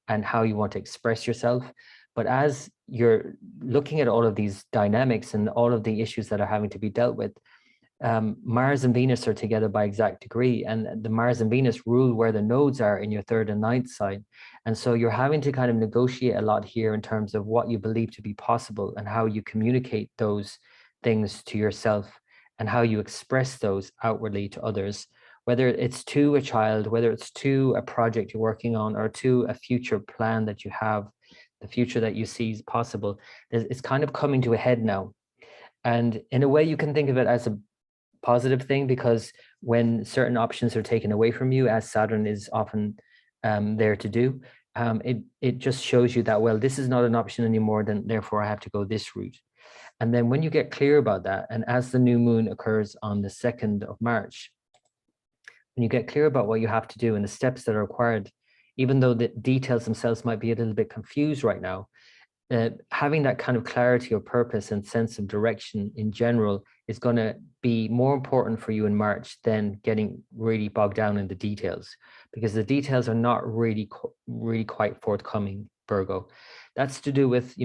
and how you want to express yourself. But as you're looking at all of these dynamics and all of the issues that are having to be dealt with, Mars and Venus are together by exact degree, and the Mars and Venus rule where the nodes are in your 3rd and 9th sign. And so you're having to kind of negotiate a lot here in terms of what you believe to be possible and how you communicate those things to yourself and how you express those outwardly to others, whether it's to a child, whether it's to a project you're working on, or to a future plan that you have. the future that you see is possible, it's kind of coming to a head now. And in a way, you can think of it as a positive thing, because when certain options are taken away from you, as Saturn is often there to do, it just shows you that, well, this is not an option anymore, then therefore I have to go this route. And then when you get clear about that, and as the new moon occurs on the 2nd of March, when you get clear about what you have to do and the steps that are required, even though the details themselves might be a little bit confused right now, having that kind of clarity of purpose and sense of direction in general is going to be more important for you in March than getting really bogged down in the details, because the details are not really quite forthcoming, Virgo. That's to do with,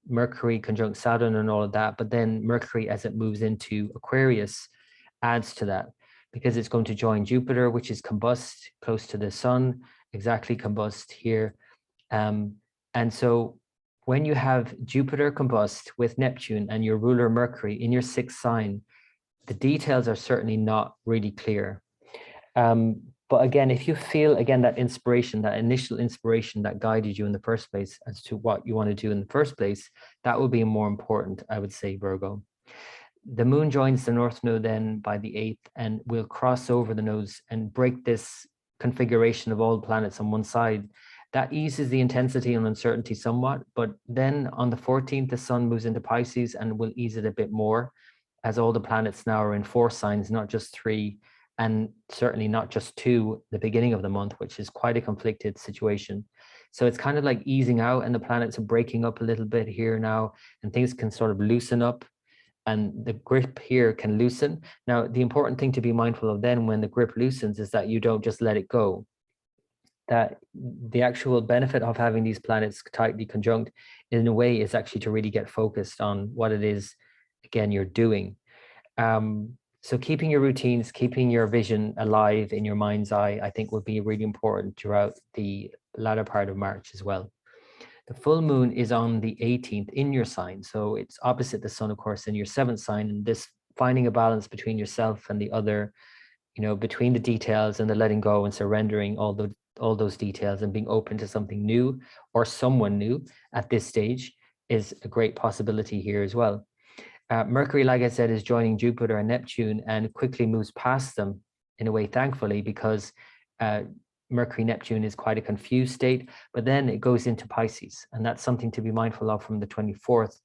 Mercury conjunct Saturn and all of that. But then Mercury, as it moves into Aquarius, adds to that, because it's going to join Jupiter, which is combust close to the sun, exactly combust here. And so when you have Jupiter combust with Neptune and your ruler Mercury in your 6th sign, the details are certainly not really clear. But again, if you feel, again, that inspiration, that initial inspiration that guided you in the first place as to what you want to do in the first place, that will be more important, I would say, Virgo. The moon joins the North Node then by the 8th, and will cross over the nodes and break this configuration of all planets on one side. That eases the intensity and uncertainty somewhat, but then on the 14th, the sun moves into Pisces and will ease it a bit more, as all the planets now are in 4 signs, not just 3, and certainly not just 2, the beginning of the month, which is quite a conflicted situation. So it's kind of like easing out, and the planets are breaking up a little bit here now, and things can sort of loosen up, and the grip here can loosen. Now, the important thing to be mindful of then when the grip loosens is that you don't just let it go. That the actual benefit of having these planets tightly conjunct in a way is actually to really get focused on what it is, again, you're doing. So keeping your routines, keeping your vision alive in your mind's eye, I think would be really important throughout the latter part of March as well. The full moon is on the 18th in your sign. So it's opposite the sun, of course, in your 7th sign. And this finding a balance between yourself and the other, between the details and the letting go and surrendering all those details and being open to something new or someone new at this stage is a great possibility here as well. Mercury, like I said, is joining Jupiter and Neptune and quickly moves past them in a way, thankfully, because Mercury Neptune is quite a confused state, but then it goes into Pisces, and that's something to be mindful of from the 24th,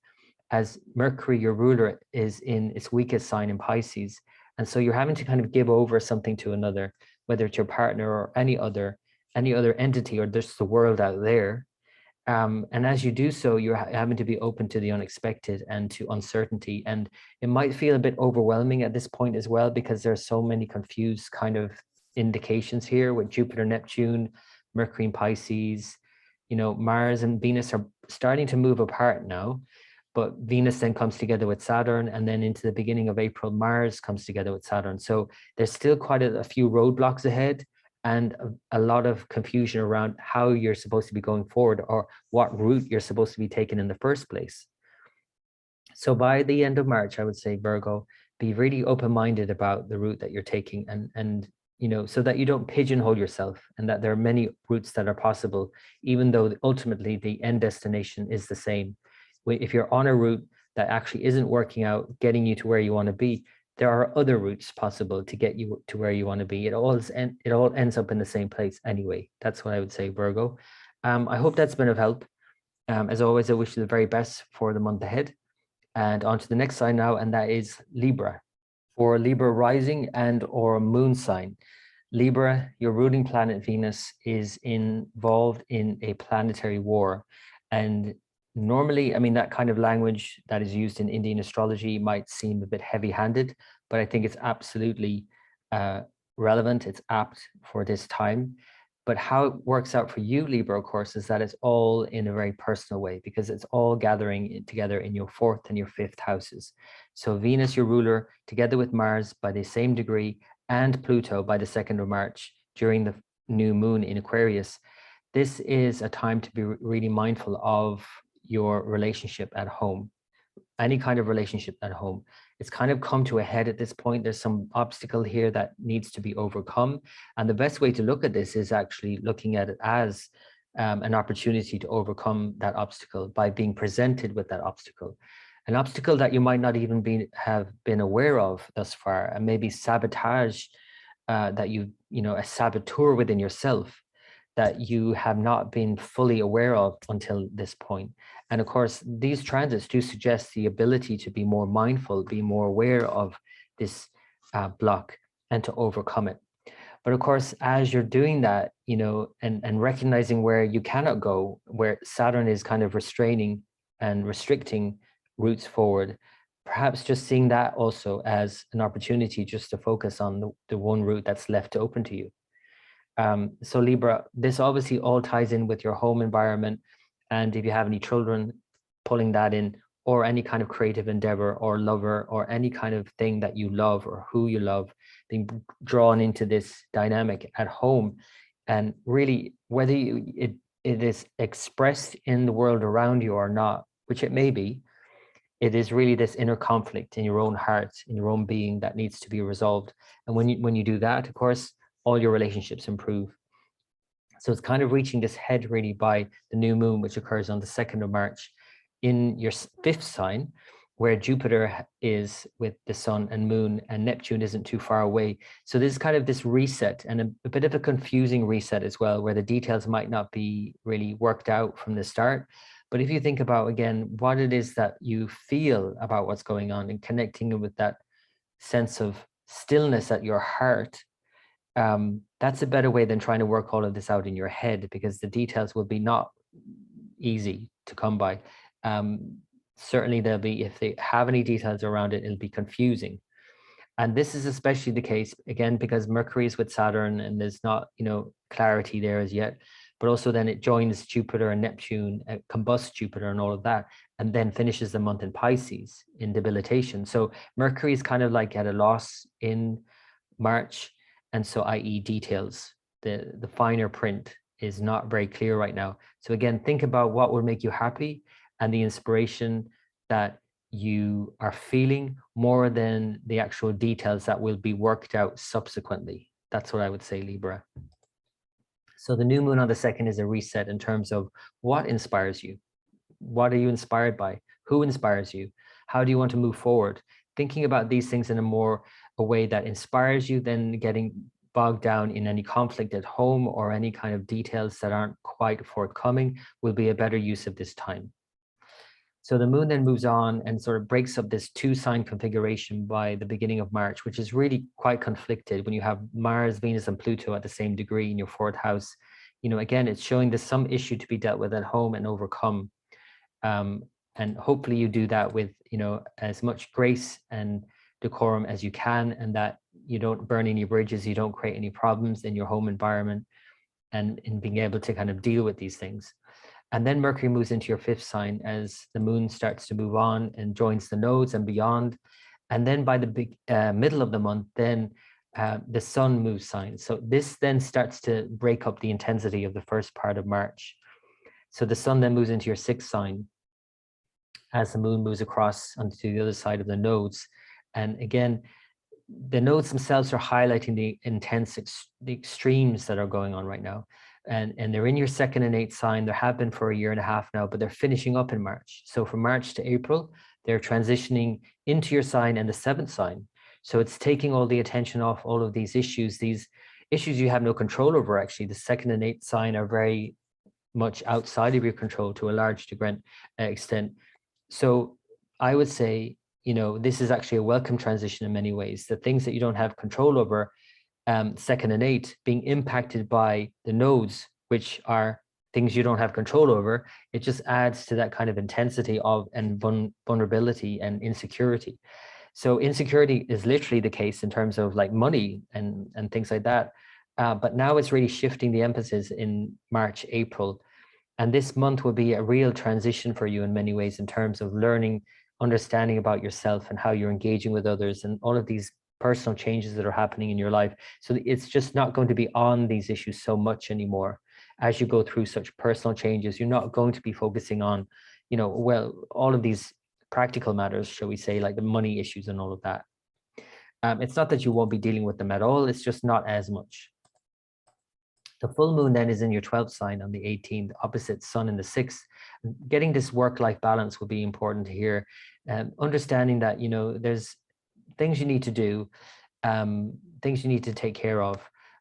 as Mercury, your ruler, is in its weakest sign in Pisces. And so you're having to kind of give over something to another, whether it's your partner or any other entity or just the world out there. And as you do so, you're having to be open to the unexpected and to uncertainty. And it might feel a bit overwhelming at this point as well, because there's so many confused kind of indications here with Jupiter, Neptune, Mercury in Pisces. Mars and Venus are starting to move apart now, but Venus then comes together with Saturn, and then into the beginning of April, Mars comes together with Saturn. So there's still quite a few roadblocks ahead, and a lot of confusion around how you're supposed to be going forward or what route you're supposed to be taking in the first place. So by the end of March, I would say, Virgo, be really open-minded about the route that you're taking, and so that you don't pigeonhole yourself, and that there are many routes that are possible, even though ultimately the end destination is the same. If you're on a route that actually isn't working out, getting you to where you want to be, there are other routes possible to get you to where you want to be. It all ends up in the same place anyway. That's what I would say, Virgo. I hope that's been of help. As always, I wish you the very best for the month ahead. And on to the next sign now, and that is Libra. For Libra rising and or moon sign, Libra, your ruling planet Venus is involved in a planetary war. And normally, I mean, that kind of language that is used in Indian astrology might seem a bit heavy-handed, but I think it's absolutely relevant. It's apt for this time. But how it works out for you, Libra, of course, is that it's all in a very personal way, because it's all gathering together in your 4th and your 5th houses. So Venus, your ruler, together with Mars by the same degree, and Pluto by the 2nd of March during the new moon in Aquarius. This is a time to be really mindful of your relationship at home, any kind of relationship at home. It's kind of come to a head at this point. There's some obstacle here that needs to be overcome. And the best way to look at this is actually looking at it as an opportunity to overcome that obstacle by being presented with that obstacle. An obstacle that you might not even have been aware of thus far, and maybe sabotage that a saboteur within yourself that you have not been fully aware of until this point. And of course, these transits do suggest the ability to be more mindful, be more aware of this block and to overcome it. But of course, as you're doing that, and recognizing where you cannot go, where Saturn is kind of restraining and restricting routes forward, perhaps just seeing that also as an opportunity just to focus on the one route that's left open to you. So Libra, this obviously all ties in with your home environment. And if you have any children, pulling that in, or any kind of creative endeavor or lover, or any kind of thing that you love or who you love, being drawn into this dynamic at home. And really, whether it is expressed in the world around you or not, which it may be, it is really this inner conflict in your own heart, in your own being, that needs to be resolved. And when you do that, of course, all your relationships improve. So it's kind of reaching this head really by the new moon, which occurs on the 2nd of March in your 5th sign, where Jupiter is with the sun and moon, and Neptune isn't too far away. So this is kind of this reset, and a bit of a confusing reset as well, where the details might not be really worked out from the start. But if you think about, again, what it is that you feel about what's going on and connecting it with that sense of stillness at your heart, that's a better way than trying to work all of this out in your head, because the details will be not easy to come by. Certainly there'll be, if they have any details around it, it'll be confusing. And this is especially the case, again, because Mercury is with Saturn and there's not, clarity there as yet. But also then it joins Jupiter and Neptune, combusts Jupiter and all of that, and then finishes the month in Pisces in debilitation. So Mercury is kind of like at a loss in March. And so, i.e. details, the finer print is not very clear right now. So again, think about what will make you happy and the inspiration that you are feeling, more than the actual details that will be worked out subsequently. That's what I would say, Libra. So the new moon on the 2nd is a reset in terms of what inspires you. What are you inspired by? Who inspires you? How do you want to move forward? Thinking about these things in a way that inspires you, than getting bogged down in any conflict at home or any kind of details that aren't quite forthcoming, will be a better use of this time. So the moon then moves on and sort of breaks up this 2-sign configuration by the beginning of March, which is really quite conflicted when you have Mars, Venus, and Pluto at the same degree in your 4th house. Again, it's showing there's some issue to be dealt with at home and overcome. And hopefully you do that with, as much grace and decorum as you can, and that you don't burn any bridges, you don't create any problems in your home environment, and in being able to kind of deal with these things. And then Mercury moves into your 5th sign as the moon starts to move on and joins the nodes and beyond. And then by the middle of the month, then the sun moves signs. So this then starts to break up the intensity of the first part of March. So the sun then moves into your 6th sign as the moon moves across onto the other side of the nodes. And again, the nodes themselves are highlighting the the extremes that are going on right now. And they're in your 2nd and 8th sign. There have been for a year and a half now, but they're finishing up in March. So from March to April, they're transitioning into your sign and the 7th sign. So it's taking all the attention off all of these issues you have no control over. Actually, the 2nd and 8th sign are very much outside of your control to a large extent. So I would say, this is actually a welcome transition in many ways. The things that you don't have control over, 2nd and 8th, being impacted by the nodes, which are things you don't have control over, it just adds to that kind of intensity of and vulnerability and insecurity. So insecurity is literally the case in terms of like money and things like that. But now it's really shifting the emphasis in March, April. And this month will be a real transition for you in many ways in terms of learning, understanding about yourself and how you're engaging with others and all of these personal changes that are happening in your life. So it's just not going to be on these issues so much anymore. As you go through such personal changes, you're not going to be focusing on, all of these practical matters, shall we say, like the money issues and all of that. It's not that you won't be dealing with them at all. It's just not as much. The full moon then is in your 12th sign on the 18th, opposite sun in the 6th. Getting this work-life balance will be important here. Understanding that, you know, there's things you need to do, things you need to take care of,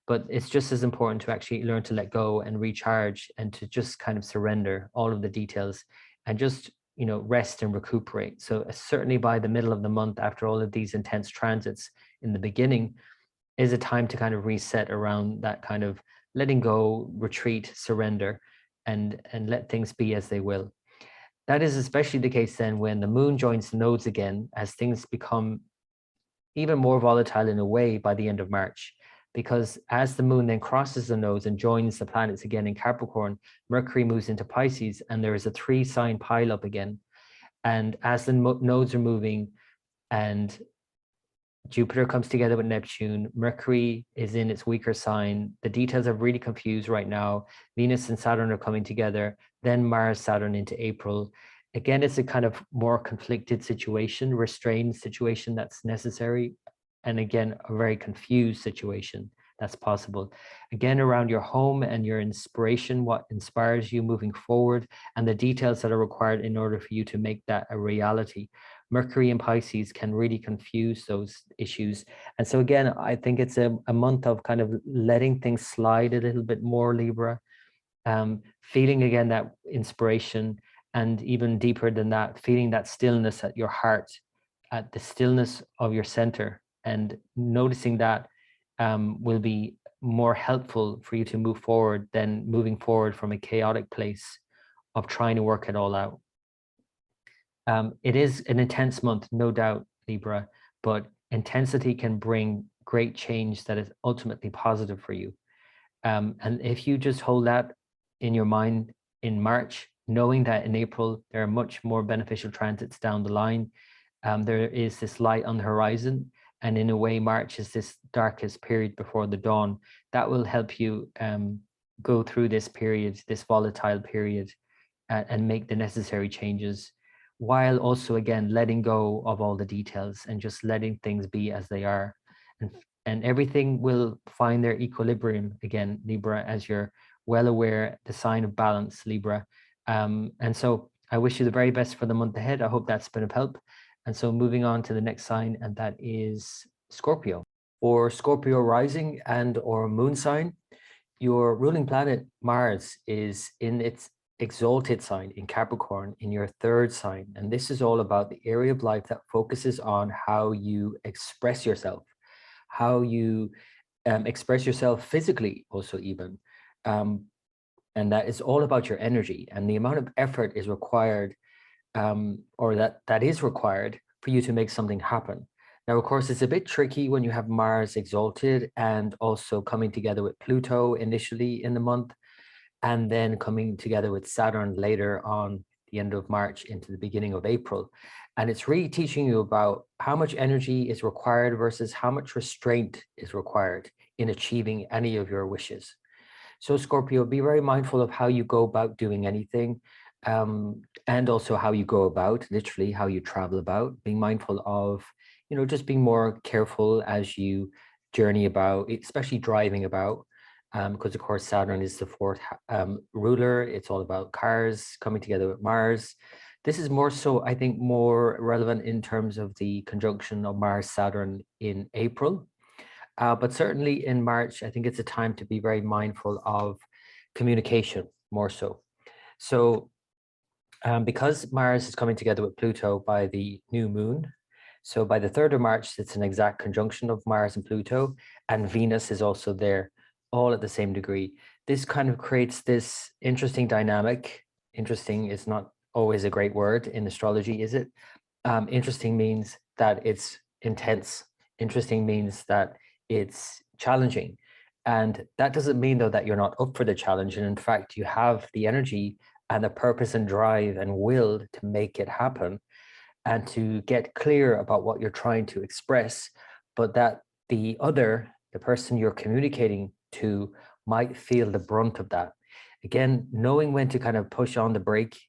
but it's just as important to actually learn to let go and recharge and to just kind of surrender all of the details and just, you know, rest and recuperate. So certainly by the middle of the month, after all of these intense transits in the beginning, is a time to kind of reset around that kind of letting go, retreat, surrender, and let things be as they will. That is especially the case then when the moon joins the nodes again, as things become even more volatile in a way by the end of March. Because as the moon then crosses the nodes and joins the planets again in Capricorn, Mercury moves into Pisces, and there is a 3-sign pileup again. And as the nodes are moving and Jupiter comes together with Neptune, Mercury is in its weaker sign. The details are really confused right now. Venus and Saturn are coming together, then Mars, Saturn into April. Again, it's a kind of more conflicted situation, restrained situation that's necessary. And again, a very confused situation that's possible. Again, around your home and your inspiration, what inspires you moving forward, and the details that are required in order for you to make that a reality. Mercury and Pisces can really confuse those issues. And so again, I think it's a month of kind of letting things slide a little bit more, Libra, feeling again that inspiration, and even deeper than that, feeling that stillness at your heart, at the stillness of your center, and noticing that will be more helpful for you to move forward than moving forward from a chaotic place of trying to work it all out. It is an intense month, no doubt, Libra, but intensity can bring great change that is ultimately positive for you. And if you just hold that in your mind in March, knowing that in April, there are much more beneficial transits down the line, there is this light on the horizon. And in a way, March is this darkest period before the dawn. That will help you go through this period, this volatile period, and make the necessary changes, while also, again, letting go of all the details and just letting things be as they are. And everything will find their equilibrium again, Libra, as you're well aware, the sign of balance, Libra. And so I wish you the very best for the month ahead. I hope that's been of help. And so moving on to the next sign, and that is Scorpio. For Scorpio rising and or moon sign, your ruling planet Mars is in its exalted sign in Capricorn, in your 3rd sign. And this is all about the area of life that focuses on how you express yourself, how you express yourself physically also even. And that is all about your energy, and the amount of effort is required, or that is required for you to make something happen. Now, of course, it's a bit tricky when you have Mars exalted and also coming together with Pluto initially in the month, and then coming together with Saturn later on the end of March into the beginning of April. And it's really teaching you about how much energy is required versus how much restraint is required in achieving any of your wishes. So Scorpio, be very mindful of how you go about doing anything, and also how you go about, literally how you travel about, being mindful of, you know, just being more careful as you journey about, especially driving about, because of course Saturn is the 4th ruler. It's all about cars coming together with Mars. This is more so, I think, more relevant in terms of the conjunction of Mars-Saturn in April. But certainly in March, I think it's a time to be very mindful of communication more so. So because Mars is coming together with Pluto by the new moon, so by the 3rd of March, it's an exact conjunction of Mars and Pluto, and Venus is also there, all at the same degree. This kind of creates this interesting dynamic. Interesting is not always a great word in astrology, is it? Interesting means that it's intense. Interesting means that it's challenging. And that doesn't mean, though, that you're not up for the challenge. And in fact, you have the energy and the purpose and drive and will to make it happen and to get clear about what you're trying to express, but that the person you're communicating to might feel the brunt of that. Again, knowing when to kind of push on the brake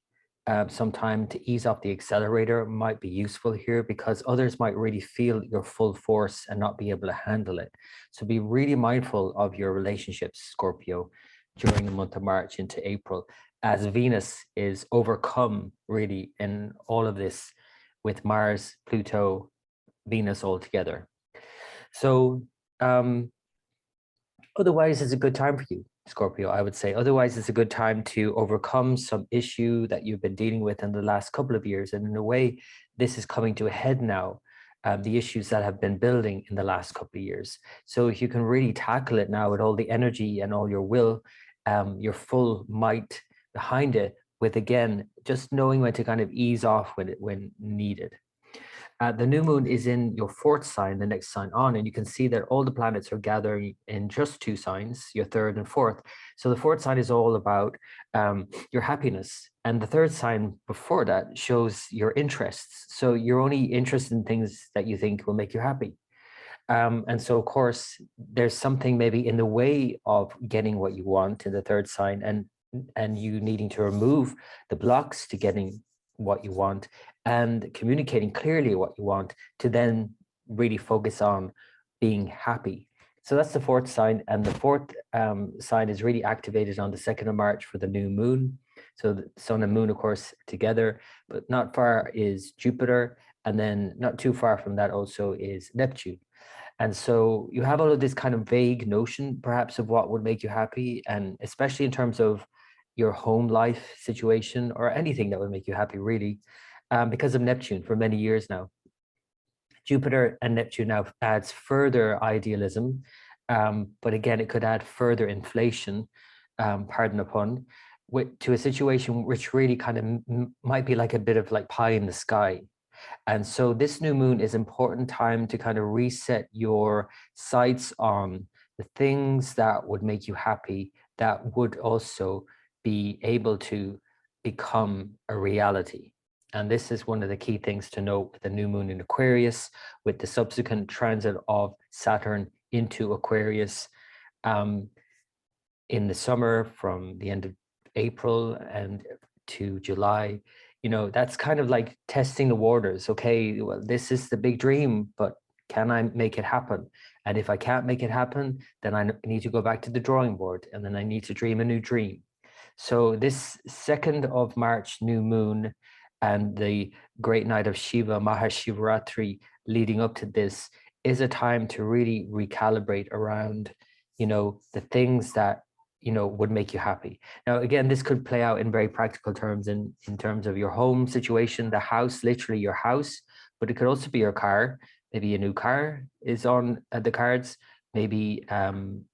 some time to ease off the accelerator might be useful here, because others might really feel your full force and not be able to handle it. So be really mindful of your relationships, Scorpio, during the month of March into April, as Venus is overcome really in all of this with Mars, Pluto, Venus all together. So otherwise, it's a good time for you, Scorpio, I would say. Otherwise, it's a good time to overcome some issue that you've been dealing with in the last couple of years. And in a way, this is coming to a head now, the issues that have been building in the last couple of years. So if you can really tackle it now with all the energy and all your will, your full might behind it, with, again, just knowing when to kind of ease off when needed. The new moon is in your fourth sign, the next sign on, and you can see that all the planets are gathering in just two signs, your third and fourth. So the fourth sign is all about your happiness, and the third sign before that shows your interests. So you're only interested in things that you think will make you happy. And so, of course, there's something maybe in the way of getting what you want in the third sign, and you needing to remove the blocks to getting what you want and communicating clearly what you want to then really focus on being happy. So that's the fourth sign, and the fourth sign is really activated on the 2nd of March for the new moon. So the sun and moon, of course, together, but not far is Jupiter, and then not too far from that also is Neptune. And so you have all of this kind of vague notion, perhaps, of what would make you happy, and especially in terms of your home life situation or anything that would make you happy, really, because of Neptune for many years now. Jupiter and Neptune now adds further idealism, but again, it could add further inflation, pardon the pun, to a situation which really kind of might be like a bit of like pie in the sky. And so this new moon is important time to kind of reset your sights on the things that would make you happy, that would also be able to become a reality. And this is one of the key things to note with the new moon in Aquarius, with the subsequent transit of Saturn into Aquarius in the summer from the end of April and to July. You know, that's kind of like testing the waters. Okay, well, this is the big dream, but can I make it happen? And if I can't make it happen, then I need to go back to the drawing board, and then I need to dream a new dream. So this 2nd of March new moon and the great night of Shiva, Mahashivratri, leading up to this is a time to really recalibrate around, you know, the things that, you know, would make you happy. Now, again, this could play out in very practical terms in terms of your home situation, the house, literally your house, but it could also be your car. Maybe a new car is on the cards. Maybe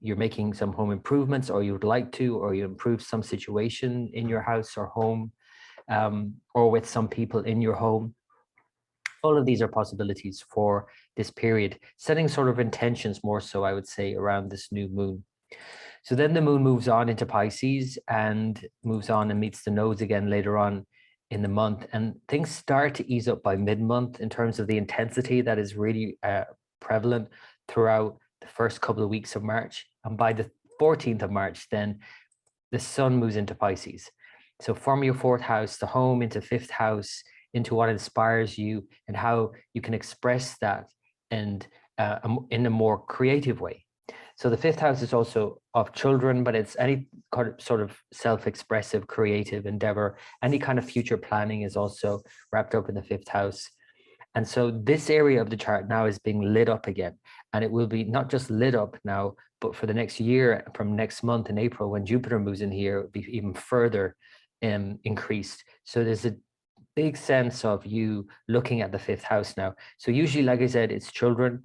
you're making some home improvements, or you would like to, or you improve some situation in your house or home, or with some people in your home. All of these are possibilities for this period, setting sort of intentions more so, I would say, around this new moon. So then the moon moves on into Pisces and moves on and meets the nodes again later on in the month. And things start to ease up by mid-month in terms of the intensity that is really prevalent throughout the first couple of weeks of March. And by the 14th of March, then the sun moves into Pisces. So from your fourth house, the home, into fifth house, into what inspires you and how you can express that, and in a more creative way. So the fifth house is also of children, but it's any kind of sort of self-expressive, creative endeavor. Any kind of future planning is also wrapped up in the fifth house. And so this area of the chart now is being lit up again. And it will be not just lit up now, but for the next year, from next month in April, when Jupiter moves in here, it will be even further increased. So there's a big sense of you looking at the fifth house now. So usually, like I said, it's children.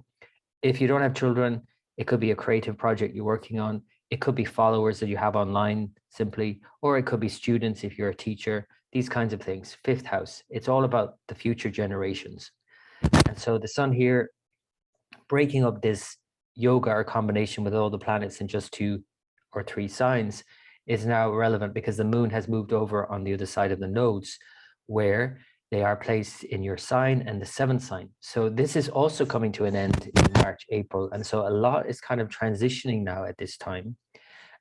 If you don't have children, it could be a creative project you're working on. It could be followers that you have online simply, or it could be students if you're a teacher, these kinds of things. Fifth house, it's all about the future generations. And so the sun here, breaking up this yoga or combination with all the planets in just 2 or 3 signs, is now relevant because the moon has moved over on the other side of the nodes, where they are placed in your sign and the 7th sign. So this is also coming to an end in March, April. And so a lot is kind of transitioning now at this time.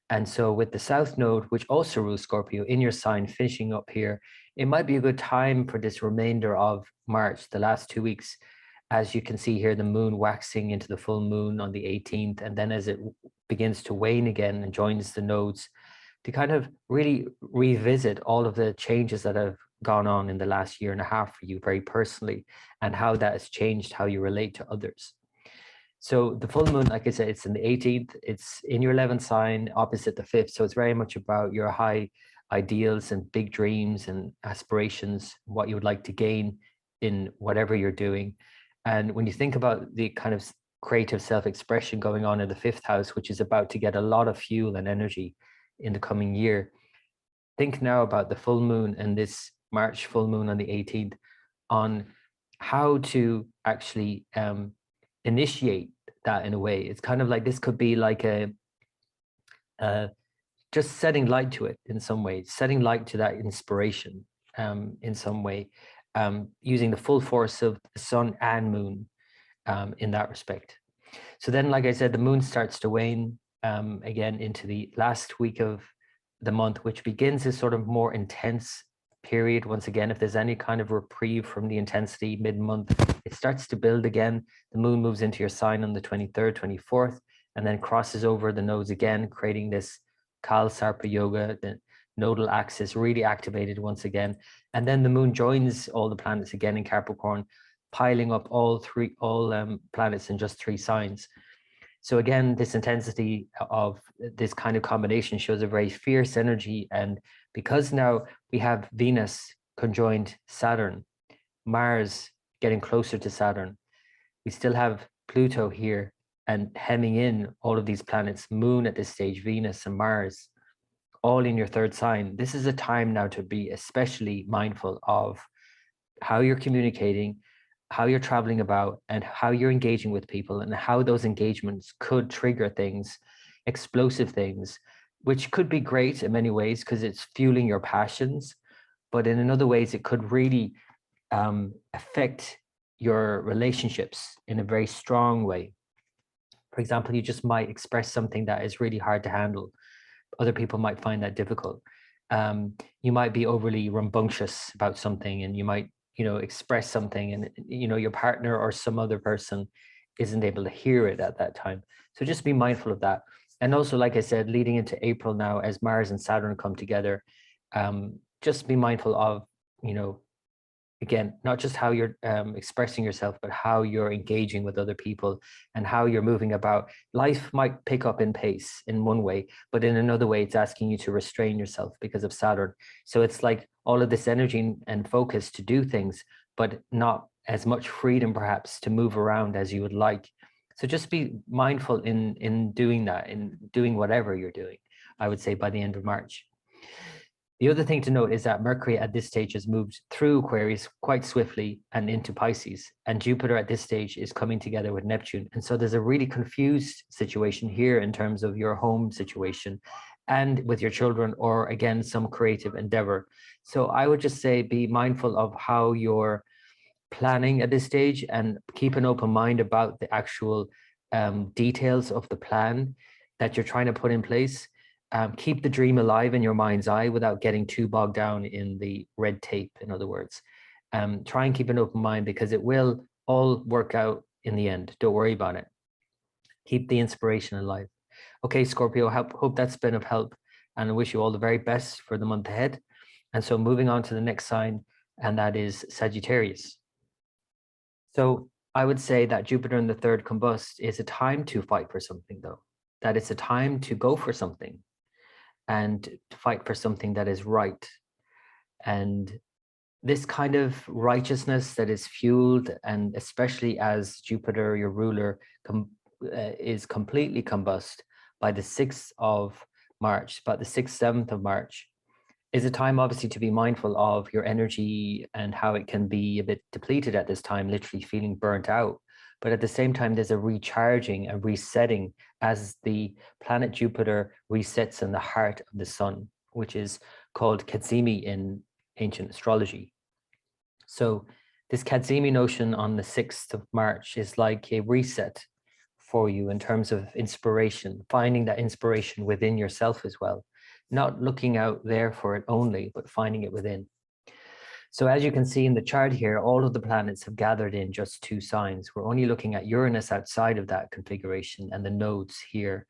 And so with the South Node, which also rules Scorpio in your sign, finishing up here, it might be a good time for this remainder of March, the last 2 weeks. As you can see here, the moon waxing into the full moon on the 18th. And then as it begins to wane again and joins the nodes, to kind of really revisit all of the changes that have gone on in the last year and a half for you very personally, and how that has changed how you relate to others. So the full moon, like I said, it's in the 18th, it's in your 11th sign, opposite the 5th. So it's very much about your high ideals and big dreams and aspirations, what you would like to gain in whatever you're doing. And when you think about the kind of creative self-expression going on in the 5th house, which is about to get a lot of fuel and energy in the coming year, think now about the full moon and this March full moon on the 18th on how to actually initiate that in a way. It's kind of like, this could be like a just setting light to it in some way, setting light to that inspiration in some way, using the full force of the sun and moon in that respect. So then, like I said, the moon starts to wane again into the last week of the month, which begins this sort of more intense period. Once again, if there's any kind of reprieve from the intensity mid-month, it starts to build again. The moon moves into your sign on the 23rd, 24th, and then crosses over the nodes again, creating this Kal Sarpa Yoga, the nodal axis really activated once again. And then the moon joins all the planets again in Capricorn, piling up all planets in just 3 signs. So again, this intensity of this kind of combination shows a very fierce energy. And because now we have Venus conjoined Saturn, Mars getting closer to Saturn, we still have Pluto here and hemming in all of these planets, Moon at this stage, Venus and Mars, all in your 3rd sign. This is a time now to be especially mindful of how you're communicating, how you're traveling about, and how you're engaging with people, and how those engagements could trigger things, explosive things, which could be great in many ways because it's fueling your passions, but in other ways it could really affect your relationships in a very strong way. For example, you just might express something that is really hard to handle. Other people might find that difficult. You might be overly rambunctious about something, and you might express something, and your partner or some other person isn't able to hear it at that time. So just be mindful of that. And also, like I said, leading into April now, as Mars and Saturn come together, just be mindful of, again, not just how you're expressing yourself, but how you're engaging with other people and how you're moving about. Life might pick up in pace in one way, but in another way, it's asking you to restrain yourself because of Saturn. So it's like all of this energy and focus to do things, but not as much freedom perhaps to move around as you would like. So just be mindful in doing that, in doing whatever you're doing, I would say, by the end of March. The other thing to note is that Mercury at this stage has moved through Aquarius quite swiftly and into Pisces, and Jupiter at this stage is coming together with Neptune. And so there's a really confused situation here in terms of your home situation and with your children, or again, some creative endeavor. So I would just say be mindful of how you're planning at this stage, and keep an open mind about the actual details of the plan that you're trying to put in place. Keep the dream alive in your mind's eye without getting too bogged down in the red tape, in other words. Try and keep an open mind, because it will all work out in the end. Don't worry about it. Keep the inspiration alive. Okay, Scorpio, hope that's been of help, and I wish you all the very best for the month ahead. And so moving on to the next sign, and that is Sagittarius. So I would say that Jupiter in the 3rd combust is a time to fight for something, though. That it's a time to go for something and to fight for something that is right. And this kind of righteousness that is fueled, and especially as Jupiter, your ruler, is completely combust by the 6th of March, about the 6th, 7th of March, is a time obviously to be mindful of your energy and how it can be a bit depleted at this time, literally feeling burnt out. But at the same time, there's a recharging and resetting as the planet Jupiter resets in the heart of the sun, which is called Kadzimi in ancient astrology. So this Kadzimi notion on the 6th of March is like a reset for you in terms of inspiration, finding that inspiration within yourself as well, not looking out there for it only, but finding it within. So as you can see in the chart here, all of the planets have gathered in just 2 signs. We're only looking at Uranus outside of that configuration and the nodes here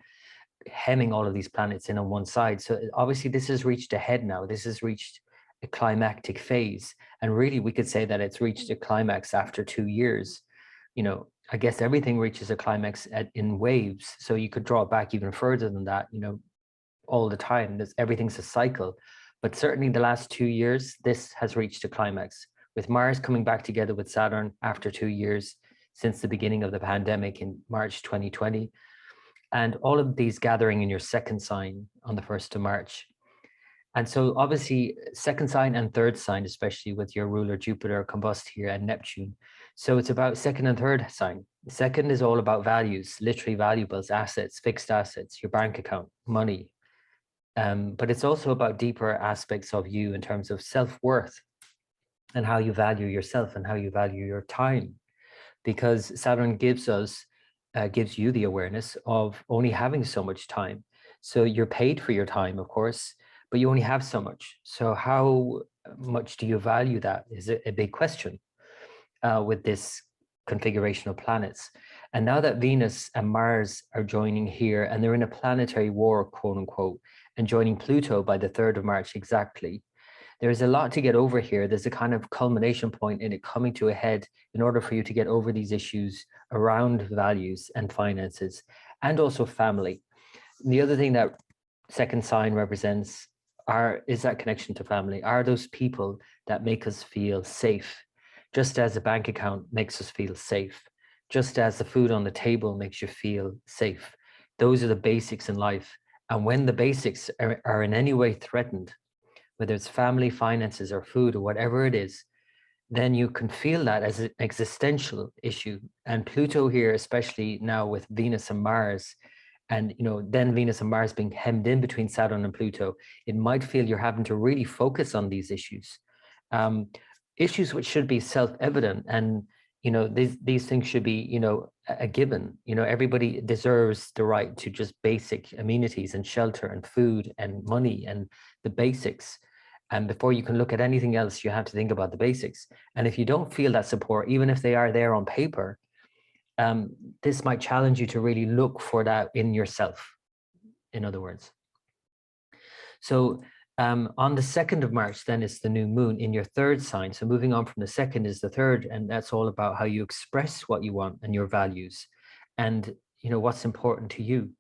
hemming all of these planets in on one side. So obviously this has reached a head now. This has reached a climactic phase. And really we could say that it's reached a climax after 2 years. You know, I guess everything reaches a climax in waves. So you could draw it back even further than that, you know, all the time. Everything's a cycle. But certainly the last 2 years, this has reached a climax, with Mars coming back together with Saturn after 2 years since the beginning of the pandemic in March 2020. And all of these gathering in your second sign on the 1st of March. And so obviously second sign and third sign, especially with your ruler Jupiter combust here and Neptune. So it's about second and third sign. Second is all about values, literally valuables, assets, fixed assets, your bank account, money. But it's also about deeper aspects of you in terms of self-worth and how you value yourself and how you value your time. Because Saturn gives you the awareness of only having so much time. So you're paid for your time, of course, but you only have so much. So how much do you value that is a big question with this configuration of planets. And now that Venus and Mars are joining here and they're in a planetary war, quote unquote, and joining Pluto by the 3rd of March exactly, there's a lot to get over here. There's a kind of culmination point in it coming to a head in order for you to get over these issues around values and finances and also family. And the other thing that second sign represents is that connection to family, are those people that make us feel safe, just as a bank account makes us feel safe, just as the food on the table makes you feel safe. Those are the basics in life. And when the basics are in any way threatened, whether it's family, finances, or food, or whatever it is, then you can feel that as an existential issue. And Pluto here, especially now with Venus and Mars, and then Venus and Mars being hemmed in between Saturn and Pluto, it might feel you're having to really focus on these issues. Issues which should be self-evident, and these things should be a given. Everybody deserves the right to just basic amenities and shelter and food and money and the basics. And before you can look at anything else, you have to think about the basics. And if you don't feel that support, even if they are there on paper, this might challenge you to really look for that in yourself, in other words. So on the 2nd of March, then it's the new moon in your third sign. So moving on from the second is the third, and that's all about how you express what you want and your values and what's important to you.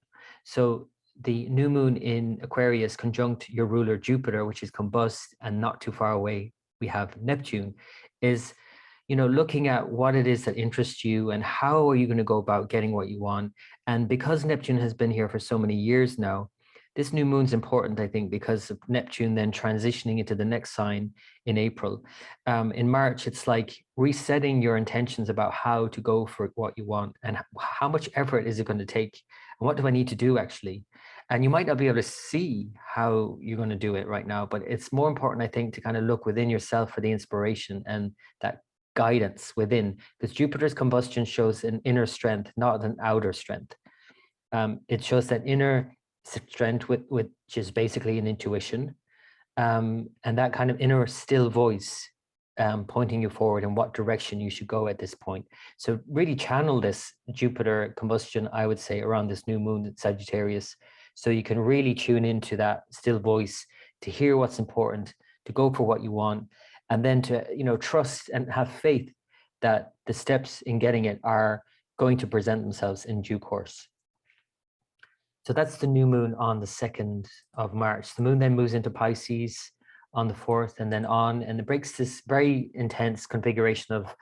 So the new moon in Aquarius conjunct your ruler Jupiter, which is combust, and not too far away we have Neptune, is looking at what it is that interests you and how are you going to go about getting what you want. And because Neptune has been here for so many years now, this new moon's important, I think, because of Neptune then transitioning into the next sign in April. In March, it's like resetting your intentions about how to go for what you want and how much effort is it going to take and what do I need to do actually. And you might not be able to see how you're going to do it right now, but it's more important, I think, to kind of look within yourself for the inspiration and that guidance within, because Jupiter's combustion shows an inner strength, not an outer strength. It shows that inner strength, which is basically an intuition, and that kind of inner still voice pointing you forward in what direction you should go at this point. So really channel this Jupiter combustion, I would say, around this new moon at Sagittarius, so you can really tune into that still voice to hear what's important, to go for what you want, and then to trust and have faith that the steps in getting it are going to present themselves in due course. So that's the new moon on the 2nd of March. The moon then moves into Pisces on the 4th and then on, and it breaks this very intense configuration of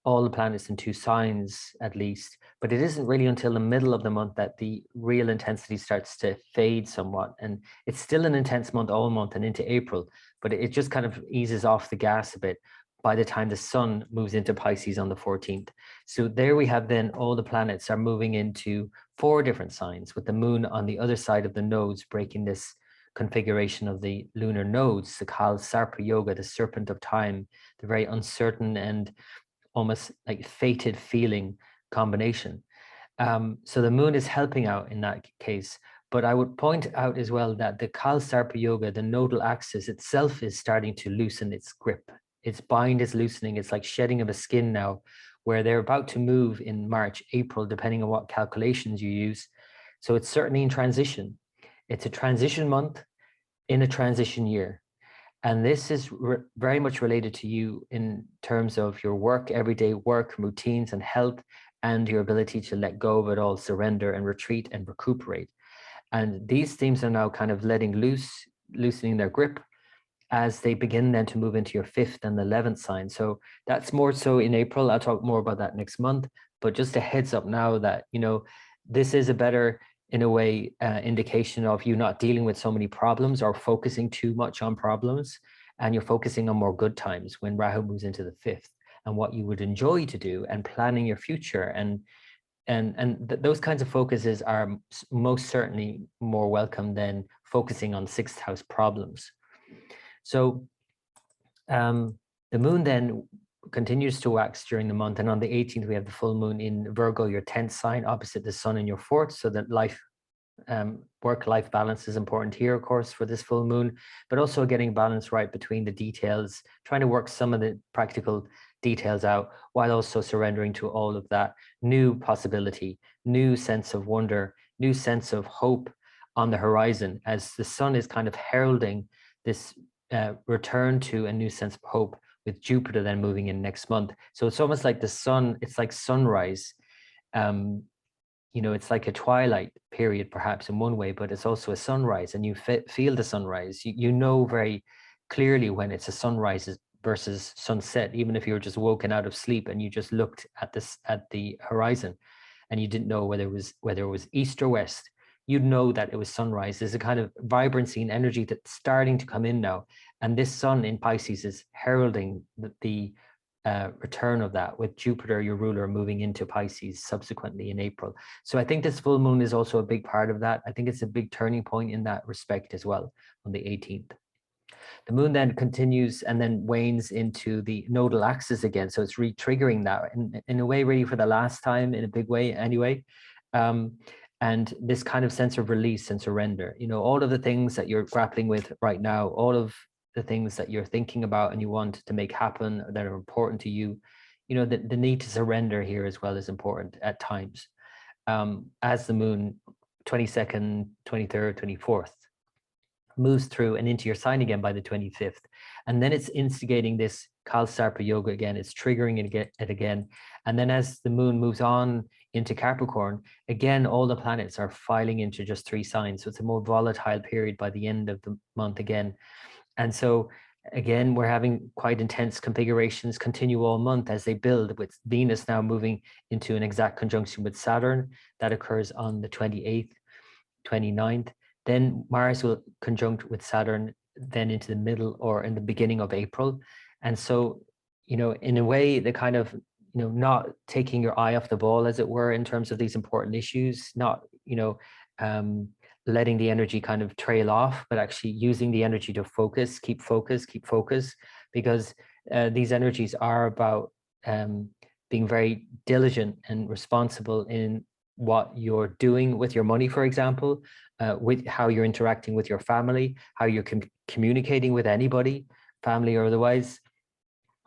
all the planets in 2 signs at least. But it isn't really until the middle of the month that the real intensity starts to fade somewhat. And it's still an intense month all month and into April, but it just kind of eases off the gas a bit by the time the sun moves into Pisces on the 14th. So there we have then all the planets are moving into 4 different signs, with the moon on the other side of the nodes breaking this configuration of the lunar nodes, the Kal Sarpa Yoga, the serpent of time, the very uncertain and almost like fated feeling combination. So the moon is helping out in that case. But I would point out as well that the Kalsarpa Yoga, the nodal axis itself, is starting to loosen its grip. Its bind is loosening. It's like shedding of a skin now, where they're about to move in March, April, depending on what calculations you use. So it's certainly in transition. It's a transition month in a transition year. And this is very much related to you in terms of your work, everyday work, routines and health, and your ability to let go of it all, surrender and retreat and recuperate. And these themes are now kind of loosening their grip as they begin then to move into your 5th and 11th sign. So that's more so in April. I'll talk more about that next month, but just a heads up now that, you know, this is a better, in a way, indication of you not dealing with so many problems or focusing too much on problems, and you're focusing on more good times when Rahu moves into the 5th and what you would enjoy to do and planning your future. Those kinds of focuses are most certainly more welcome than focusing on 6th house problems. So the moon then continues to wax during the month, and on the 18th we have the full moon in Virgo, your 10th sign, opposite the sun in your 4th, so that work-life balance is important here, of course, for this full moon, but also getting balance right between the details, trying to work some of the practical details out while also surrendering to all of that new possibility, new sense of wonder, new sense of hope on the horizon, as the sun is kind of heralding this return to a new sense of hope, with Jupiter then moving in next month. So it's almost like the sun, it's like sunrise. You know, it's like a twilight period perhaps in one way, but it's also a sunrise, and you feel the sunrise. You know very clearly when it's a sunrise versus sunset, even if you were just woken out of sleep and you just looked at the horizon and you didn't know whether it was east or west. You'd know that it was sunrise. There's a kind of vibrancy and energy that's starting to come in now. And this sun in Pisces is heralding the return of that, with Jupiter, your ruler, moving into Pisces subsequently in April. So I think this full moon is also a big part of that. I think it's a big turning point in that respect as well on the 18th. The moon then continues and then wanes into the nodal axis again. So it's re-triggering that in a way, really for the last time, in a big way anyway. And this kind of sense of release and surrender, you know, all of the things that you're grappling with right now, all of the things that you're thinking about and you want to make happen that are important to you, you know, the need to surrender here as well is important at times. As the moon 22nd, 23rd, 24th moves through and into your sign again by the 25th. And then it's instigating this Kalsarpa Yoga again. It's triggering it again. And then as the moon moves on into Capricorn, again, all the planets are filing into just 3 signs. So it's a more volatile period by the end of the month again. And so again, we're having quite intense configurations continue all month as they build, with Venus now moving into an exact conjunction with Saturn. That occurs on the 28th, 29th. Then Mars will conjunct with Saturn then into the middle or in the beginning of April. And so, you know, in a way, the kind of, you know, not taking your eye off the ball, as it were, in terms of these important issues, not, you know, letting the energy kind of trail off, but actually using the energy to focus, keep focus, because these energies are about being very diligent and responsible in what you're doing with your money, for example, with how you're interacting with your family, how you're communicating with anybody, family or otherwise,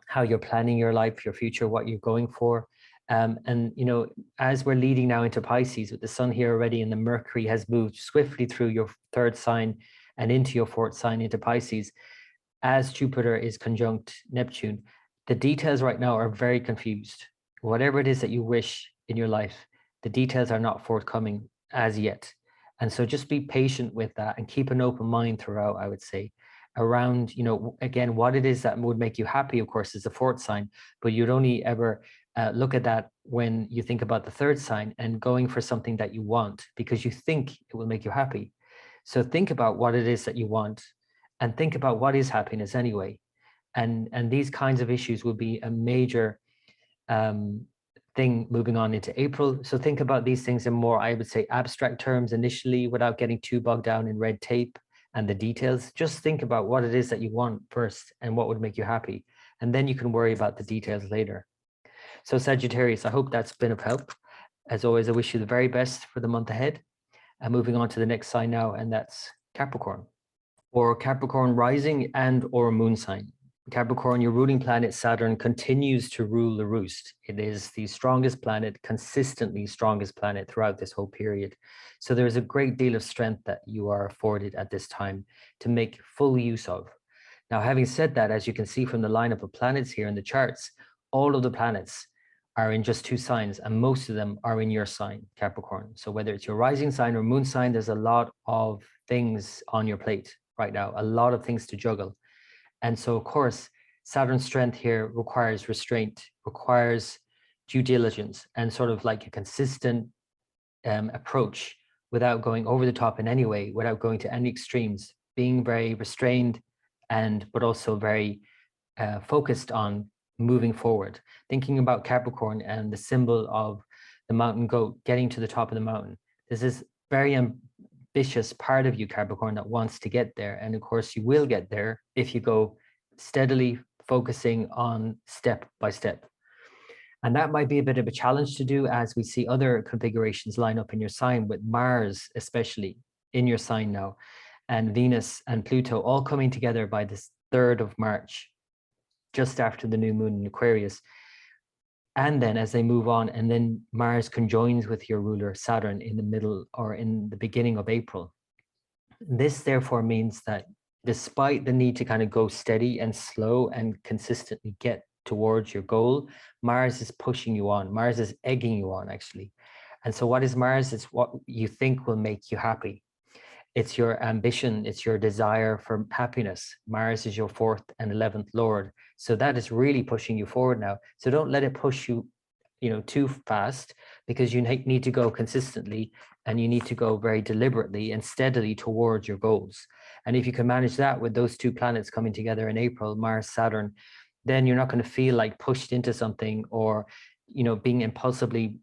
how you're planning your life, your future, what you're going for. And, you know, as we're leading now into Pisces with the sun here already, and the Mercury has moved swiftly through your 3rd sign and into your 4th sign into Pisces, as Jupiter is conjunct Neptune, the details right now are very confused. Whatever it is that you wish in your life, the details are not forthcoming as yet. And so just be patient with that and keep an open mind throughout, I would say, around, you know, again, what it is that would make you happy, of course, is the 4th sign, but you'd only ever look at that when you think about the 3rd sign and going for something that you want because you think it will make you happy. So think about what it is that you want and think about what is happiness anyway. And these kinds of issues will be a major thing moving on into April. So think about these things in more, I would say, abstract terms initially, without getting too bogged down in red tape and the details. Just think about what it is that you want first and what would make you happy. And then you can worry about the details later. So Sagittarius, I hope that's been of help. As always, I wish you the very best for the month ahead. And moving on to the next sign now, and that's Capricorn. Or Capricorn rising and or moon sign. Capricorn, your ruling planet Saturn continues to rule the roost. It is the strongest planet, consistently strongest planet throughout this whole period. So there is a great deal of strength that you are afforded at this time to make full use of. Now, having said that, as you can see from the lineup of planets here in the charts, all of the planets are in just two signs, and most of them are in your sign, Capricorn. So whether it's your rising sign or moon sign, there's a lot of things on your plate right now, a lot of things to juggle. And so, of course, Saturn's strength here requires restraint, requires due diligence, and sort of like a consistent approach without going over the top in any way, without going to any extremes, being very restrained but also very focused on moving forward. Thinking about Capricorn and the symbol of the mountain goat getting to the top of the mountain. This is very ambitious part of you, Capricorn, that wants to get there. And of course, you will get there if you go steadily focusing on step by step. And that might be a bit of a challenge to do as we see other configurations line up in your sign, with Mars especially in your sign now, and Venus and Pluto all coming together by this 3rd of March, just after the new moon in Aquarius. And then as they move on, and then Mars conjoins with your ruler Saturn in the middle or in the beginning of April. This therefore means that despite the need to kind of go steady and slow and consistently get towards your goal, Mars is pushing you on. Mars is egging you on, actually. And so what is Mars? It's what you think will make you happy. It's your ambition. It's your desire for happiness. Mars is your 4th and 11th Lord. So that is really pushing you forward now. So don't let it push you, too fast, because you need to go consistently, and you need to go very deliberately and steadily towards your goals. And if you can manage that with those two planets coming together in April, Mars, Saturn, then you're not going to feel like pushed into something or, being impulsively,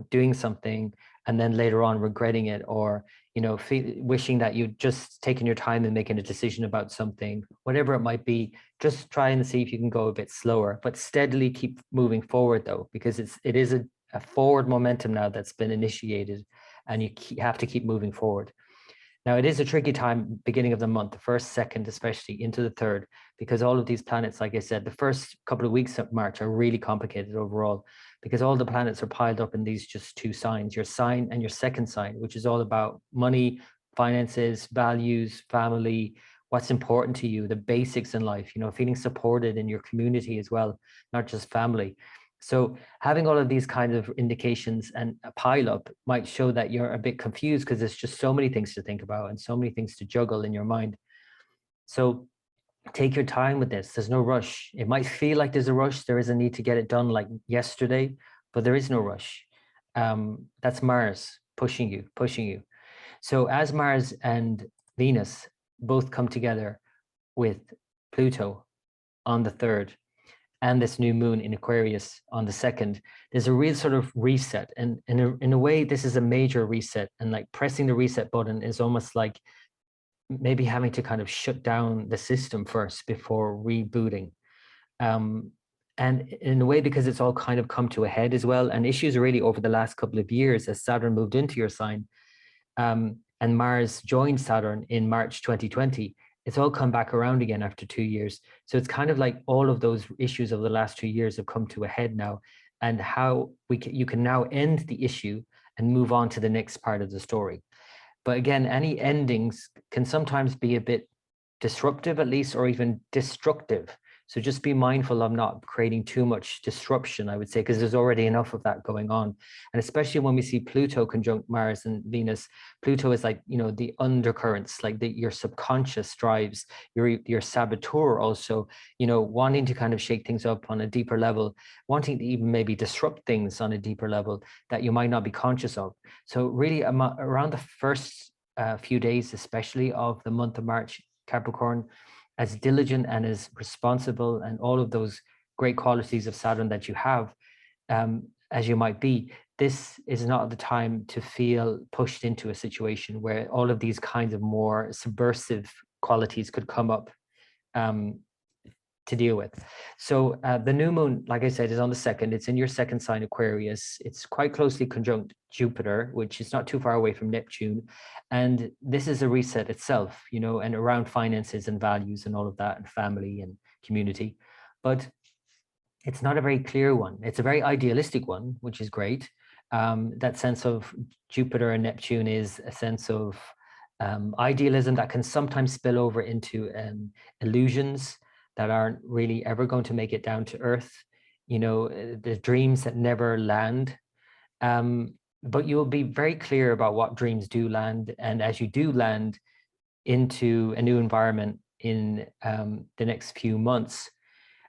doing something and then later on regretting it, or, wishing that you'd just taken your time and making a decision about something, whatever it might be. Just try and see if you can go a bit slower, but steadily keep moving forward though, because it is a forward momentum now that's been initiated, and you have to keep moving forward. Now, it is a tricky time, beginning of the month, the 1st, 2nd, especially into the 3rd, because all of these planets, like I said, the first couple of weeks of March are really complicated overall, because all the planets are piled up in these just two signs, your sign and your second sign, which is all about money, finances, values, family, what's important to you, the basics in life, feeling supported in your community as well, not just family. So having all of these kinds of indications and a pile up might show that you're a bit confused, because there's just so many things to think about and so many things to juggle in your mind. So take your time with this. There's no rush. It might feel like there's a rush. There is a need to get it done like yesterday, but there is no rush. That's Mars pushing you. So as Mars and Venus both come together with Pluto on the 3rd, and this new moon in Aquarius on the 2nd, there's a real sort of reset. And in a way, this is a major reset. And like pressing the reset button is almost like maybe having to kind of shut down the system first before rebooting. And in a way, because it's all kind of come to a head as well, and issues really over the last couple of years as Saturn moved into your sign, and Mars joined Saturn in March 2020, it's all come back around again after 2 years. So it's kind of like all of those issues of the last 2 years have come to a head now, and how you can now end the issue and move on to the next part of the story. But again, any endings can sometimes be a bit disruptive, at least, or even destructive. So just be mindful of not creating too much disruption, I would say, because there's already enough of that going on. And especially when we see Pluto conjunct Mars and Venus, Pluto is like, the undercurrents, like your subconscious drives, your saboteur also, wanting to kind of shake things up on a deeper level, wanting to even maybe disrupt things on a deeper level that you might not be conscious of. So really around the first few days, especially of the month of March, Capricorn, as diligent and as responsible and all of those great qualities of Saturn that you have, as you might be, this is not the time to feel pushed into a situation where all of these kinds of more subversive qualities could come up. to deal with. So the new moon, like I said, is on the 2nd. It's in your second sign, Aquarius. It's quite closely conjunct Jupiter, which is not too far away from Neptune. And this is a reset itself, you know, and around finances and values and all of that, and family and community. But it's not a very clear one. It's a very idealistic one, which is great. That sense of Jupiter and Neptune is a sense of idealism that can sometimes spill over into illusions that aren't really ever going to make it down to earth. You know, the dreams that never land. But you'll be very clear about what dreams do land. And as you do land into a new environment in the next few months,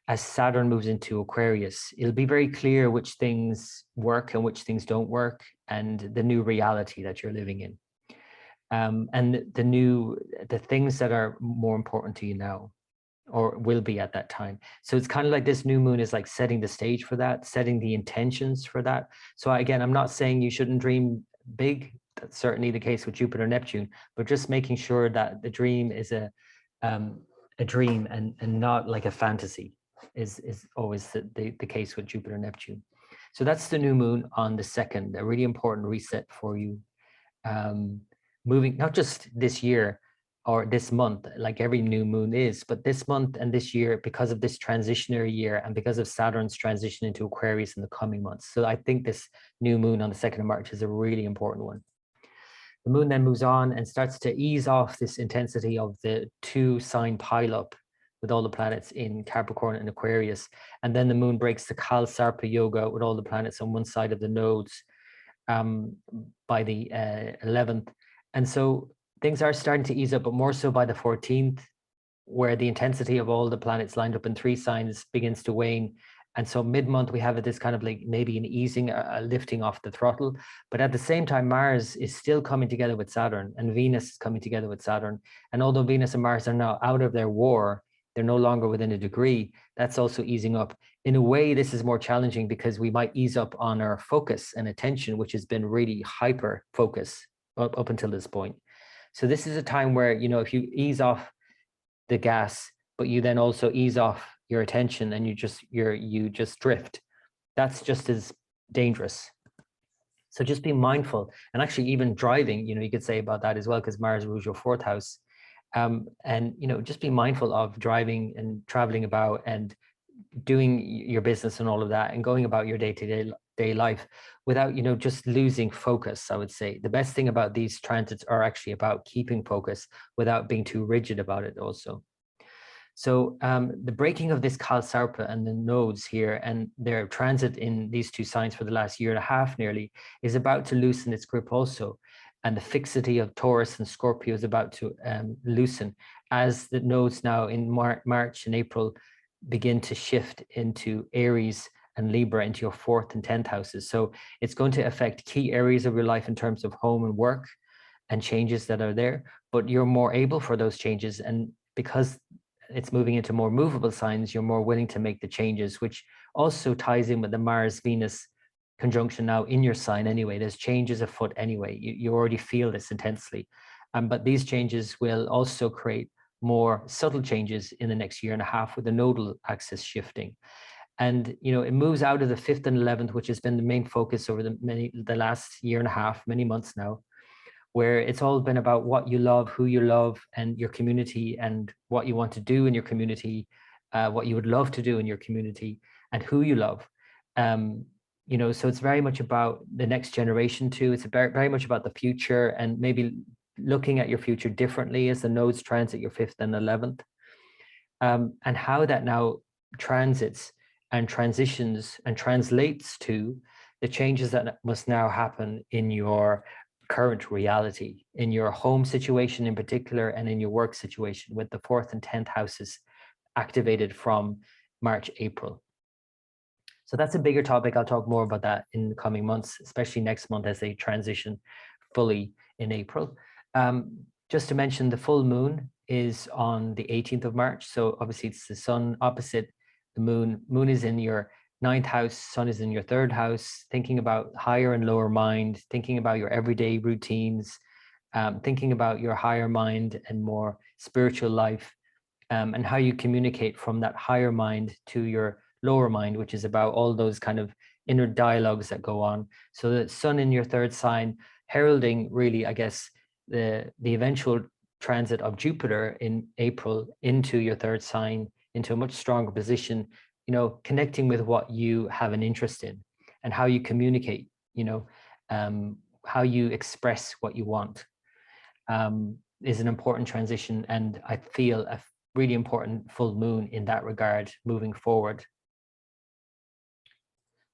as Saturn moves into Aquarius, it'll be very clear which things work and which things don't work, and the new reality that you're living in. And the things that are more important to you now, or will be at that time. So it's kind of like this new moon is like setting the stage for that, setting the intentions for that. So again, I'm not saying you shouldn't dream big. That's certainly the case with Jupiter and Neptune, but just making sure that the dream is a dream and not like a fantasy is always the case with Jupiter and Neptune. So that's the new moon on the 2nd, a really important reset for you. Moving, not just this year or this month, like every new moon is, but this month and this year, because of this transitionary year and because of Saturn's transition into Aquarius in the coming months. So I think this new moon on the 2nd of March is a really important one. The moon then moves on and starts to ease off this intensity of the 2-sign pileup with all the planets in Capricorn and Aquarius. And then the moon breaks the Kal Sarpa yoga with all the planets on one side of the nodes by the 11th. And so things are starting to ease up, but more so by the 14th, where the intensity of all the planets lined up in 3 signs begins to wane. And so mid-month, we have this kind of like maybe an easing, a lifting off the throttle. But at the same time, Mars is still coming together with Saturn, and Venus is coming together with Saturn. And although Venus and Mars are now out of their war, they're no longer within a degree, that's also easing up. In a way, this is more challenging because we might ease up on our focus and attention, which has been really hyper focus up until this point. So this is a time where, you know, if you ease off the gas, but you then also ease off your attention and you just drift, that's just as dangerous. So just be mindful. And actually even driving, you know, you could say about that as well, because Mars rules your 4th house. And, you know, just be mindful of driving and traveling about and doing your business and all of that and going about your day-to-day life without, you know, just losing focus. I would say the best thing about these transits are actually about keeping focus without being too rigid about it also. So the breaking of this Kal Sarpa and the nodes here and their transit in these 2 signs for the last year and a half nearly is about to loosen its grip also. And the fixity of Taurus and Scorpio is about to loosen as the nodes now in March and April begin to shift into Aries and Libra into your 4th and 10th houses. So it's going to affect key areas of your life in terms of home and work and changes that are there, but you're more able for those changes. And because it's moving into more movable signs, you're more willing to make the changes, which also ties in with the Mars-Venus conjunction now in your sign anyway. There's changes afoot anyway. You already feel this intensely. But these changes will also create more subtle changes in the next year and a half with the nodal axis shifting. And, you know, it moves out of the 5th and 11th, which has been the main focus over the last year and a half, many months now, where it's all been about what you love, who you love, and your community, and what you want to do in your community, what you would love to do in your community, and who you love. You know, so it's very much about the next generation too. It's very much about the future and maybe looking at your future differently as the nodes transit your 5th and 11th, and how that now transits and transitions and translates to the changes that must now happen in your current reality, in your home situation in particular, and in your work situation with the 4th and 10th houses activated from March, April. So that's a bigger topic. I'll talk more about that in the coming months, especially next month as they transition fully in April. Just to mention, the full moon is on the 18th of March. So obviously it's the sun opposite the moon. Moon is in your 9th house, sun is in your 3rd house, thinking about higher and lower mind, thinking about your everyday routines, thinking about your higher mind and more spiritual life. and how you communicate from that higher mind to your lower mind, which is about all those kind of inner dialogues that go on. So the sun in your third sign, heralding really, I guess, the eventual transit of Jupiter in April into your third sign, into a much stronger position, you know, connecting with what you have an interest in and how you communicate, you know, how you express what you want, is an important transition. And I feel a really important full moon in that regard moving forward.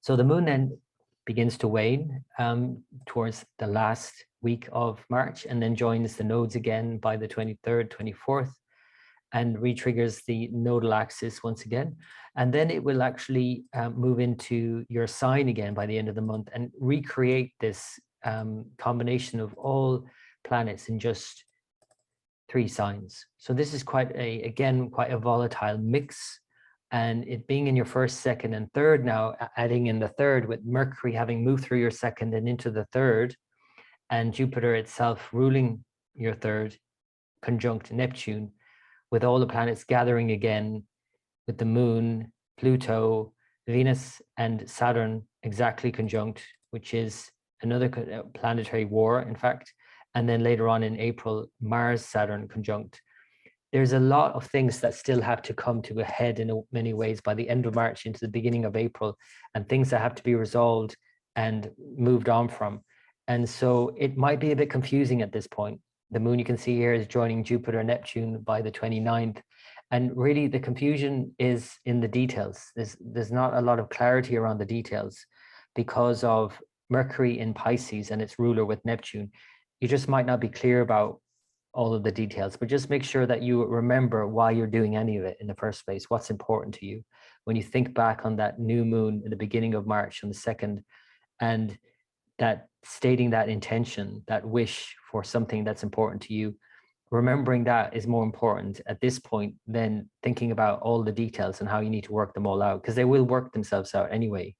So the moon then begins to wane towards the last week of March, and then joins the nodes again by the 23rd, 24th, and re-triggers the nodal axis once again. And then it will actually move into your sign again by the end of the month and recreate this combination of all planets in just 3 signs. So this is quite a volatile mix. And it being in your first, second, and third now, adding in the third, with Mercury having moved through your second and into the third, and Jupiter itself ruling your third, conjunct Neptune, with all the planets gathering again, with the moon, Pluto, Venus, and Saturn exactly conjunct, which is another planetary war, in fact. And then later on in April, Mars, Saturn conjunct. There's a lot of things that still have to come to a head in many ways by the end of March into the beginning of April, and things that have to be resolved and moved on from. And so it might be a bit confusing at this point. The moon, you can see here, is joining Jupiter and Neptune by the 29th. And really the confusion is in the details. There's not a lot of clarity around the details because of Mercury in Pisces and its ruler with Neptune. You just might not be clear about all of the details, but just make sure that you remember why you're doing any of it in the first place, what's important to you. When you think back on that new moon in the beginning of March on the 2nd, and that stating that intention, that wish for something that's important to you, remembering that is more important at this point than thinking about all the details and how you need to work them all out, because they will work themselves out anyway.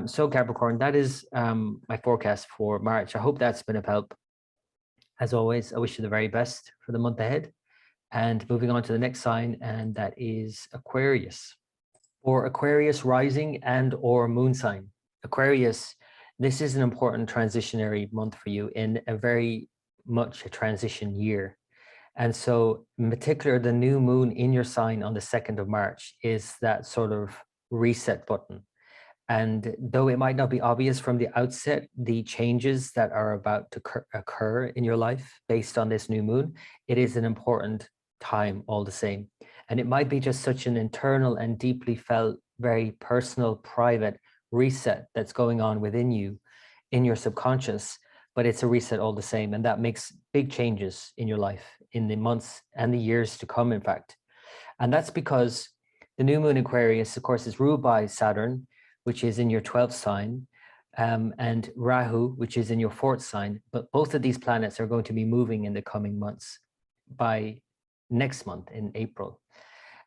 So Capricorn, that is my forecast for March. I hope that's been of help. As always, I wish you the very best for the month ahead. And moving on to the next sign, and that is Aquarius. For Aquarius rising and or moon sign. Aquarius, this is an important transitionary month for you in a very much a transition year. And so in particular, the new moon in your sign on the 2nd of March is that sort of reset button. And though it might not be obvious from the outset, the changes that are about to occur in your life based on this new moon, it is an important time all the same. And it might be just such an internal and deeply felt, very personal, private reset that's going on within you, in your subconscious, but it's a reset all the same. And that makes big changes in your life in the months and the years to come, in fact. And that's because the new moon Aquarius, of course, is ruled by Saturn, which is in your 12th sign, and Rahu, which is in your 4th sign. But both of these planets are going to be moving in the coming months by next month in April.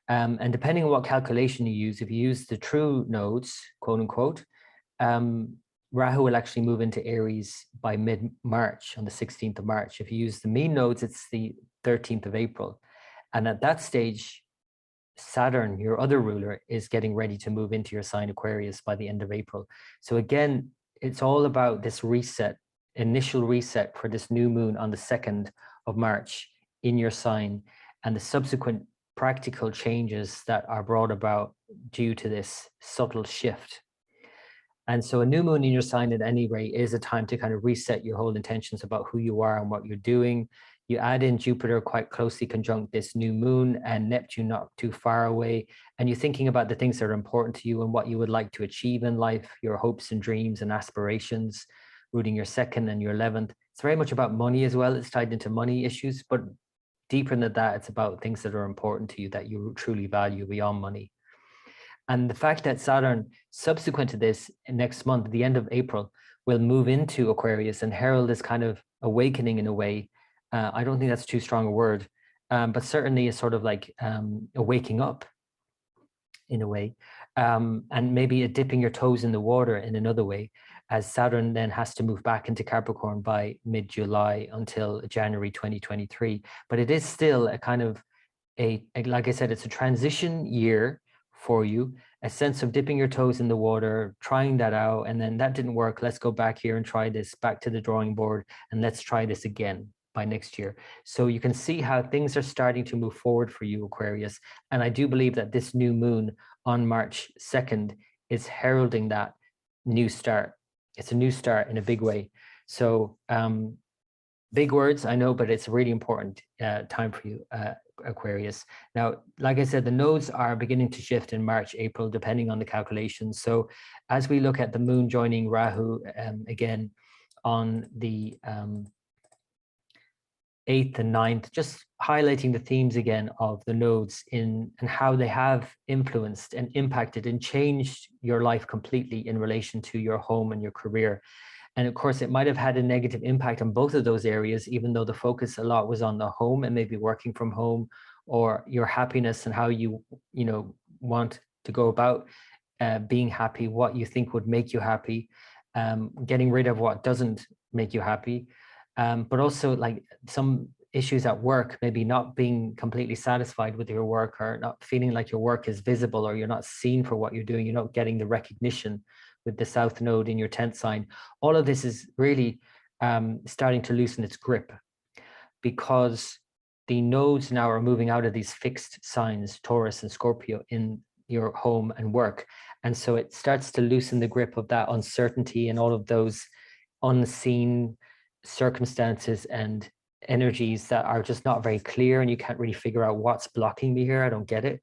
And depending on what calculation you use, if you use the true nodes, quote unquote, Rahu will actually move into Aries by mid-March, on the 16th of March. If you use the mean nodes, it's the 13th of April. And at that stage, Saturn, your other ruler, is getting ready to move into your sign Aquarius by the end of April. So again, it's all about this reset, initial reset for this new moon on the 2nd of March in your sign, and the subsequent practical changes that are brought about due to this subtle shift. And so a new moon in your sign at any rate is a time to kind of reset your whole intentions about who you are and what you're doing. You add in Jupiter quite closely conjunct this new moon, and Neptune not too far away. And you're thinking about the things that are important to you and what you would like to achieve in life, your hopes and dreams and aspirations, rooting your 2nd and your 11th. It's very much about money as well. It's tied into money issues, but deeper than that, it's about things that are important to you that you truly value beyond money. And the fact that Saturn, subsequent to this, next month, the end of April, will move into Aquarius and herald this kind of awakening in a way. I don't think that's too strong a word, but certainly a sort of like a waking up in a way, and maybe a dipping your toes in the water in another way, as Saturn then has to move back into Capricorn by mid-July until January 2023. But it is still a kind of like I said, it's a transition year for you, a sense of dipping your toes in the water, trying that out, and then that didn't work. Let's go back here and try this, back to the drawing board, and let's try this again by next year. So you can see how things are starting to move forward for you, Aquarius. And I do believe that this new moon on March 2nd is heralding that new start. It's a new start in a big way. So big words, I know, but it's a really important time for you, Aquarius. Now, like I said, the nodes are beginning to shift in March, April, depending on the calculations. So as we look at the moon joining Rahu again on the 8th and 9th, just highlighting the themes again of the nodes and how they have influenced and impacted and changed your life completely in relation to your home and your career. And of course, it might have had a negative impact on both of those areas, even though the focus a lot was on the home and maybe working from home, or your happiness and how you want to go about being happy, what you think would make you happy, getting rid of what doesn't make you happy, but also like some issues at work, maybe not being completely satisfied with your work, or not feeling like your work is visible, or you're not seen for what you're doing, you're not getting the recognition with the South Node in your 10th sign. All of this is really starting to loosen its grip, because the nodes now are moving out of these fixed signs, Taurus and Scorpio, in your home and work. And so it starts to loosen the grip of that uncertainty and all of those unseen circumstances and energies that are just not very clear, and you can't really figure out what's blocking me here. I don't get it.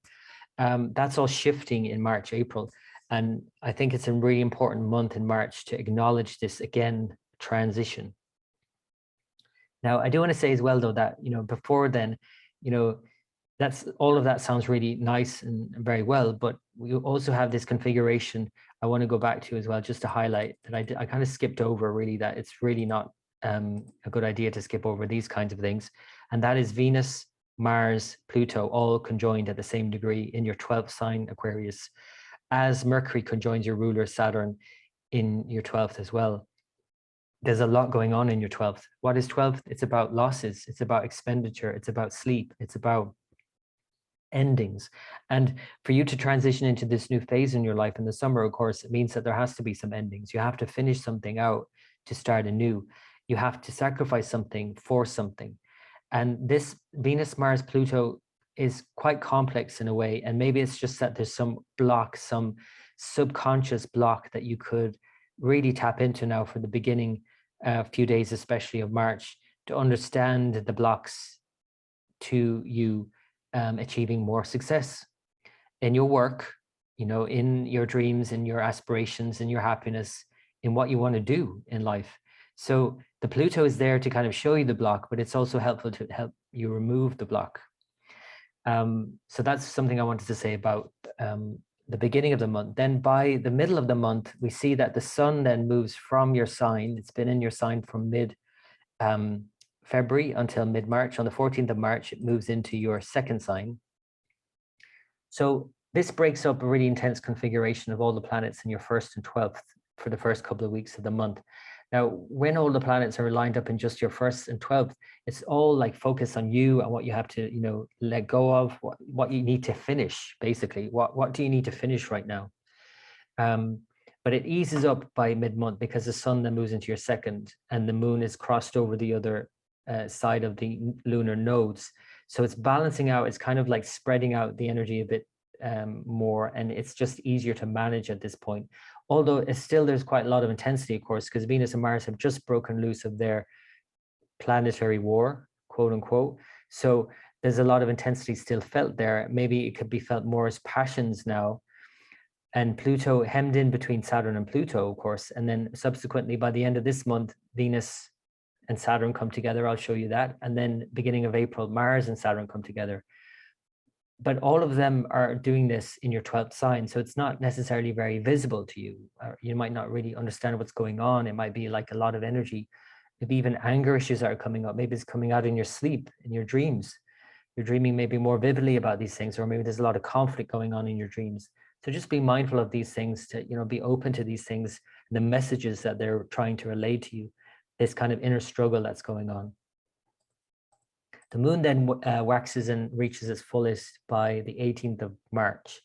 That's all shifting in March, April. And I think it's a really important month in March to acknowledge this, again, transition. Now, I do want to say as well, though, that, before then, that's all of that sounds really nice and very well, but we also have this configuration I want to go back to as well, just to highlight that I kind of skipped over, really, that it's really not a good idea to skip over these kinds of things. And that is Venus, Mars, Pluto, all conjoined at the same degree in your 12th sign, Aquarius, as Mercury conjoins your ruler, Saturn, in your 12th as well. There's a lot going on in your 12th. What is 12th? It's about losses. It's about expenditure. It's about sleep. It's about endings. And for you to transition into this new phase in your life in the summer, of course, it means that there has to be some endings. You have to finish something out to start anew. You have to sacrifice something for something. And this Venus, Mars, Pluto is quite complex in a way. And maybe it's just that there's some block, some subconscious block that you could really tap into now for the beginning few days, especially of March, to understand the blocks to you achieving more success in your work, in your dreams, in your aspirations, in your happiness, in what you want to do in life. So the Pluto is there to kind of show you the block, but it's also helpful to help you remove the block. So that's something I wanted to say about the beginning of the month. Then by the middle of the month, we see that the sun then moves from your sign. It's been in your sign from mid February until mid-March. On the 14th of March, it moves into your second sign. So this breaks up a really intense configuration of all the planets in your 1st and 12th for the first couple of weeks of the month. Now, when all the planets are lined up in just your 1st and 12th, it's all like focus on you and what you have to, let go of, what you need to finish, basically. What do you need to finish right now? But it eases up by mid-month because the sun then moves into your second and the moon is crossed over the other side of the lunar nodes. So it's balancing out. It's kind of like spreading out the energy a bit more, and it's just easier to manage at this point. Although it's still, there's quite a lot of intensity, of course, because Venus and Mars have just broken loose of their planetary war, quote unquote. So there's a lot of intensity still felt there. Maybe it could be felt more as passions now. And Pluto hemmed in between Saturn and Pluto, of course. And then subsequently, by the end of this month, Venus and Saturn come together. I'll show you that. And then beginning of April, Mars and Saturn come together. But all of them are doing this in your 12th sign. So it's not necessarily very visible to you. You might not really understand what's going on. It might be like a lot of energy, maybe even anger issues that are coming up. Maybe it's coming out in your sleep, in your dreams. You're dreaming maybe more vividly about these things, or maybe there's a lot of conflict going on in your dreams. So just be mindful of these things, to be open to these things, the messages that they're trying to relay to you, this kind of inner struggle that's going on. The moon then waxes and reaches its fullest by the 18th of March.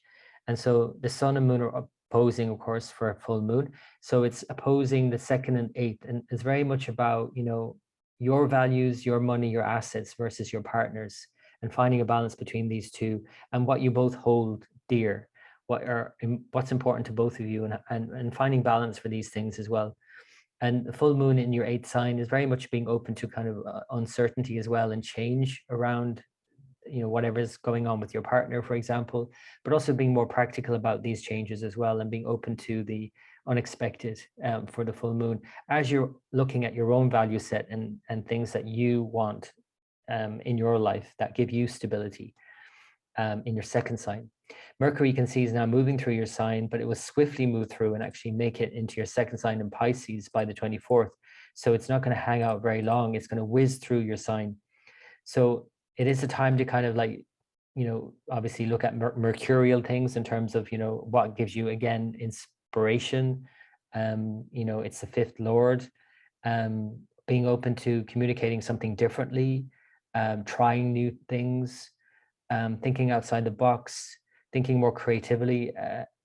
And so the sun and moon are opposing, of course, for a full moon. So it's opposing the 2nd and 8th. And it's very much about, your values, your money, your assets versus your partners, and finding a balance between these two and what you both hold dear, what's important to both of you, and finding balance for these things as well. And the full moon in your 8th sign is very much being open to kind of uncertainty as well, and change around, whatever's going on with your partner, for example, but also being more practical about these changes as well, and being open to the unexpected for the full moon, as you're looking at your own value set and things that you want in your life that give you stability in your 2nd sign. Mercury, you can see, is now moving through your sign, but it will swiftly move through and actually make it into your 2nd sign in Pisces by the 24th. So it's not going to hang out very long. It's going to whiz through your sign. So it is a time to kind of obviously look at mercurial things in terms of, what gives you, again, inspiration. It's the 5th Lord, being open to communicating something differently, trying new things, thinking outside the box, thinking more creatively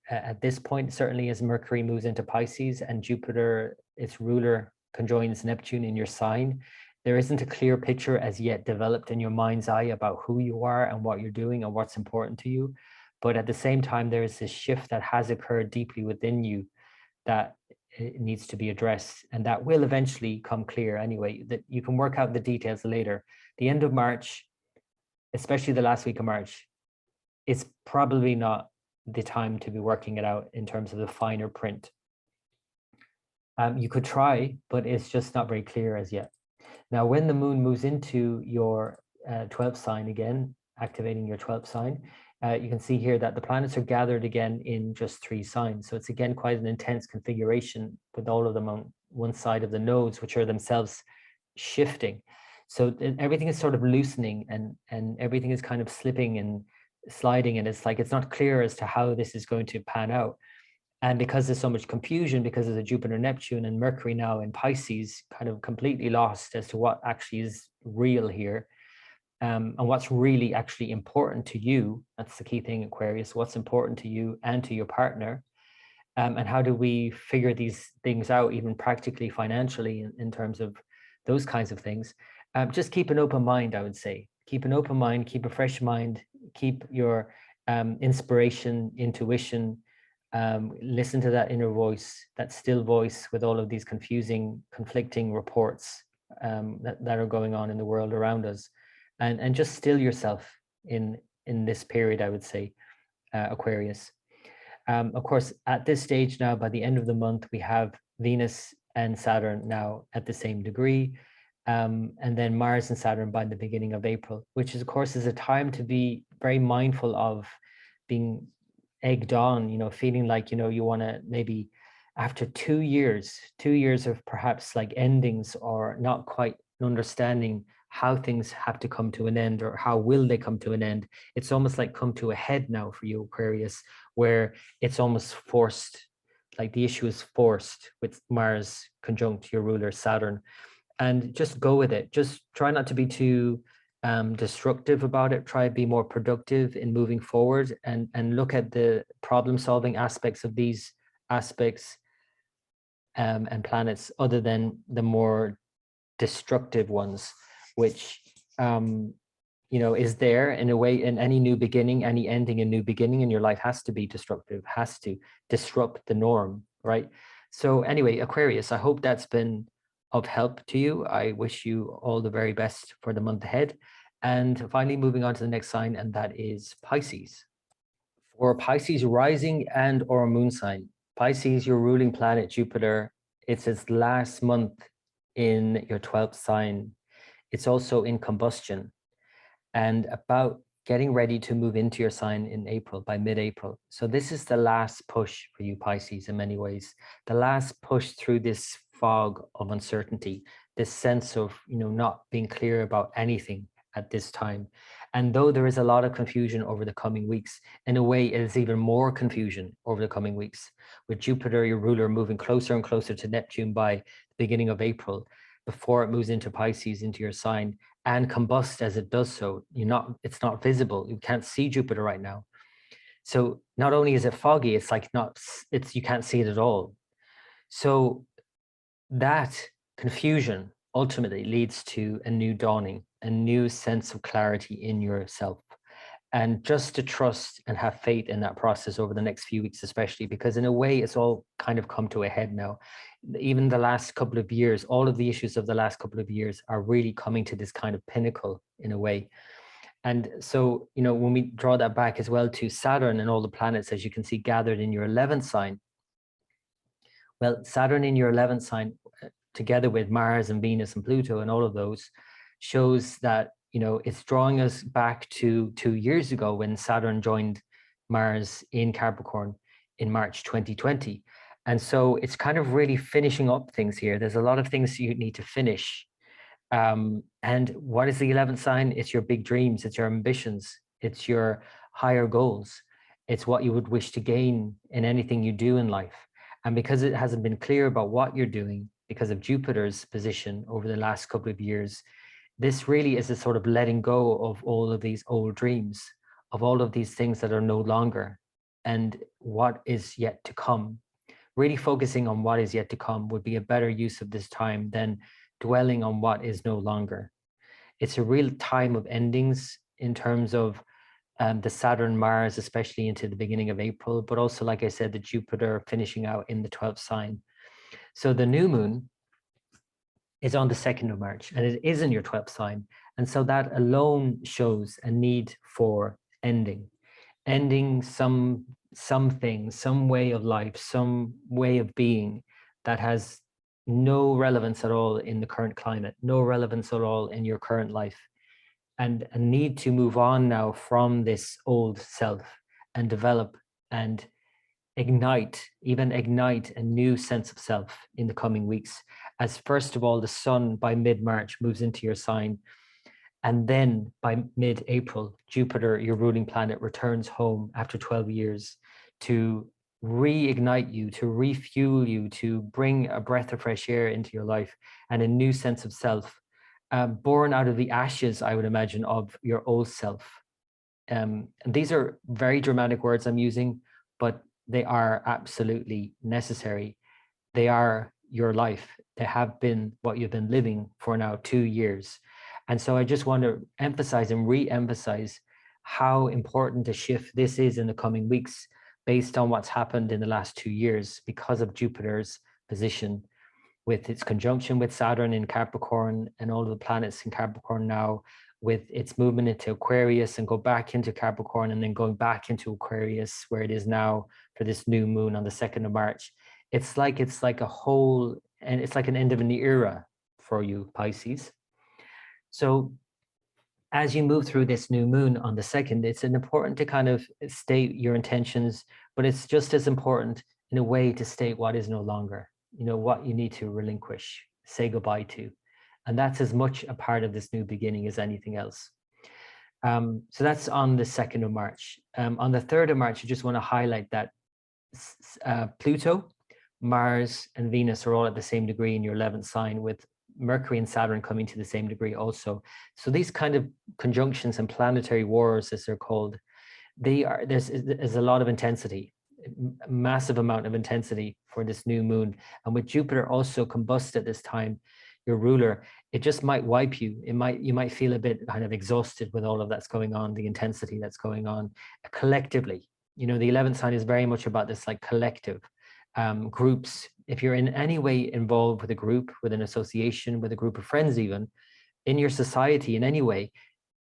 at this point, certainly as Mercury moves into Pisces and Jupiter, its ruler, conjoins Neptune in your sign. There isn't a clear picture as yet developed in your mind's eye about who you are and what you're doing and what's important to you. But at the same time, there is this shift that has occurred deeply within you that it needs to be addressed, and that will eventually come clear anyway. That you can work out the details later. The end of March, especially the last week of March, it's probably not the time to be working it out in terms of the finer print. You could try, but it's just not very clear as yet. Now, when the moon moves into your 12th sign again, activating your 12th sign, you can see here that the planets are gathered again in just 3 signs. So it's again quite an intense configuration with all of them on one side of the nodes, which are themselves shifting. So everything is sort of loosening and everything is kind of slipping and sliding, and it's like it's not clear as to how this is going to pan out. And because there's so much confusion, because of the Jupiter, Neptune, and Mercury now in Pisces, kind of completely lost as to what actually is real here, and what's really actually important to you. That's the key thing, Aquarius. What's important to you and to your partner, and how do we figure these things out, even practically, financially, in terms of those kinds of things. Just keep an open mind, I would say. Keep an open mind, keep a fresh mind, keep your inspiration, intuition, listen to that inner voice, that still voice with all of these conflicting reports that are going on in the world around us, and just still yourself in this period, I would say, Aquarius. Of course, at this stage now, by the end of the month, we have Venus and Saturn now at the same degree, and then Mars and Saturn by the beginning of April, which is, of course, is a time to be very mindful of being egged on, feeling like, you want to maybe, after 2 years of perhaps like endings or not quite understanding how things have to come to an end or how will they come to an end, it's almost like come to a head now for you, Aquarius, where it's almost forced, like the issue is forced with Mars conjunct your ruler Saturn. And just go with it. Just try not to be too destructive about it. Try to be more productive in moving forward, and look at the problem solving aspects of these aspects and planets, other than the more destructive ones, which is there in a way. In any new beginning, any ending, a new beginning in your life has to be destructive, has to disrupt the norm, right? So anyway, Aquarius, I hope that's been of help to you. I wish you all the very best for the month ahead. And finally, moving on to the next sign, and that is Pisces. For Pisces rising and or moon sign, Pisces, your ruling planet Jupiter, it's its last month in your 12th sign. It's also in combustion and about getting ready to move into your sign in April, by mid-April. So this is the last push for you, Pisces, in many ways. The last push through this fog of uncertainty, this sense of, not being clear about anything at this time. And though there is a lot of confusion over the coming weeks, in a way, it is even more confusion over the coming weeks, with Jupiter, your ruler, moving closer and closer to Neptune by the beginning of April, before it moves into Pisces, into your sign. and combust as it does so. It's not visible. You can't see Jupiter right now. So not only is it foggy, it's like you can't see it at all. So that confusion ultimately leads to a new dawning, a new sense of clarity in yourself. And just to trust and have faith in that process over the next few weeks, especially because in a way it's all kind of come to a head now. Even the last couple of years, all of the issues of the last couple of years are really coming to this kind of pinnacle in a way. And so, when we draw that back as well to Saturn and all the planets, as you can see, gathered in your 11th sign. Well, Saturn in your 11th sign, together with Mars and Venus and Pluto and all of those, shows that it's drawing us back to 2 years ago when Saturn joined Mars in Capricorn in March 2020. And so it's kind of really finishing up things here. There's a lot of things you need to finish. And what is the 11th sign? It's your big dreams, it's your ambitions, it's your higher goals. It's what you would wish to gain in anything you do in life. And because it hasn't been clear about what you're doing because of Jupiter's position over the last couple of years, this really is a sort of letting go of all of these old dreams, of all of these things that are no longer, and what is yet to come. Really focusing on what is yet to come would be a better use of this time than dwelling on what is no longer. It's a real time of endings in terms of the Saturn, Mars, especially into the beginning of April, but also, like I said, the Jupiter finishing out in the 12th sign. So the new moon is on the 2nd of March, and it is in your 12th sign. And so that alone shows a need for ending something, some way of life, some way of being that has no relevance at all in the current climate, no relevance at all in your current life, and a need to move on now from this old self and develop and ignite a new sense of self in the coming weeks, as first of all the sun by mid-March moves into your sign, and then by mid-April Jupiter, your ruling planet, returns home after 12 years to reignite you, to refuel you, to bring a breath of fresh air into your life and a new sense of self, born out of the ashes, I would imagine, of your old self. And these are very dramatic words I'm using, but they are absolutely necessary. They are your life. They have been what you've been living for now 2 years. And so I just want to emphasize and re-emphasize how important a shift this is in the coming weeks based on what's happened in the last 2 years because of Jupiter's position with its conjunction with Saturn in Capricorn and all of the planets in Capricorn now, with its movement into Aquarius and go back into Capricorn and then going back into Aquarius where it is now for this new moon on the 2nd of March. It's like a whole, and it's like an end of an era for you, Pisces. So as you move through this new moon on the 2nd, it's important to kind of state your intentions, but it's just as important in a way to state what is no longer, what you need to relinquish, say goodbye to. And that's as much a part of this new beginning as anything else. So that's on the 2nd of March. On the 3rd of March, I just want to highlight that Pluto, Mars, and Venus are all at the same degree in your 11th sign, with Mercury and Saturn coming to the same degree also. So these kind of conjunctions and planetary wars, as they're called, there's a lot of intensity, a massive amount of intensity for this new moon. And with Jupiter also combust at this time, your ruler, it just might wipe you. You might feel a bit kind of exhausted with all of that's going on, the intensity that's going on collectively. The 11th sign is very much about this like collective groups. If you're in any way involved with a group, with an association, with a group of friends, even in your society in any way,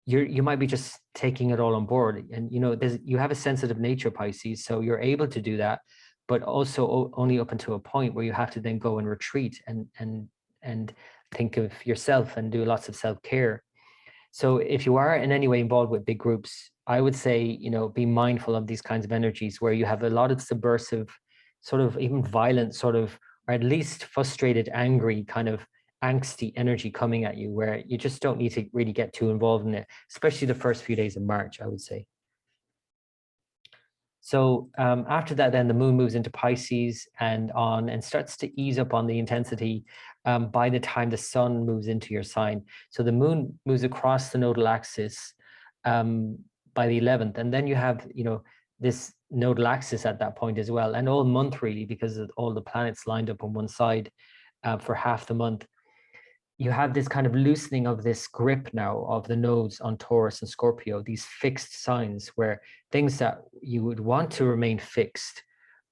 you might be just taking it all on board. And you have a sensitive nature, Pisces, so you're able to do that, but also only up until a point where you have to then go and retreat and think of yourself and do lots of self-care. So if you are in any way involved with big groups, I would say, be mindful of these kinds of energies where you have a lot of subversive, sort of even violent, sort of, or at least frustrated, angry, kind of angsty energy coming at you, where you just don't need to really get too involved in it, especially the first few days of March, I would say. So after that, then the moon moves into Pisces and starts to ease up on the intensity by the time the sun moves into your sign. So the moon moves across the nodal axis by the 11th, and then you have, this nodal axis at that point as well, and all month really, because of all the planets lined up on one side for half the month. You have this kind of loosening of this grip now of the nodes on Taurus and Scorpio, these fixed signs where things that you would want to remain fixed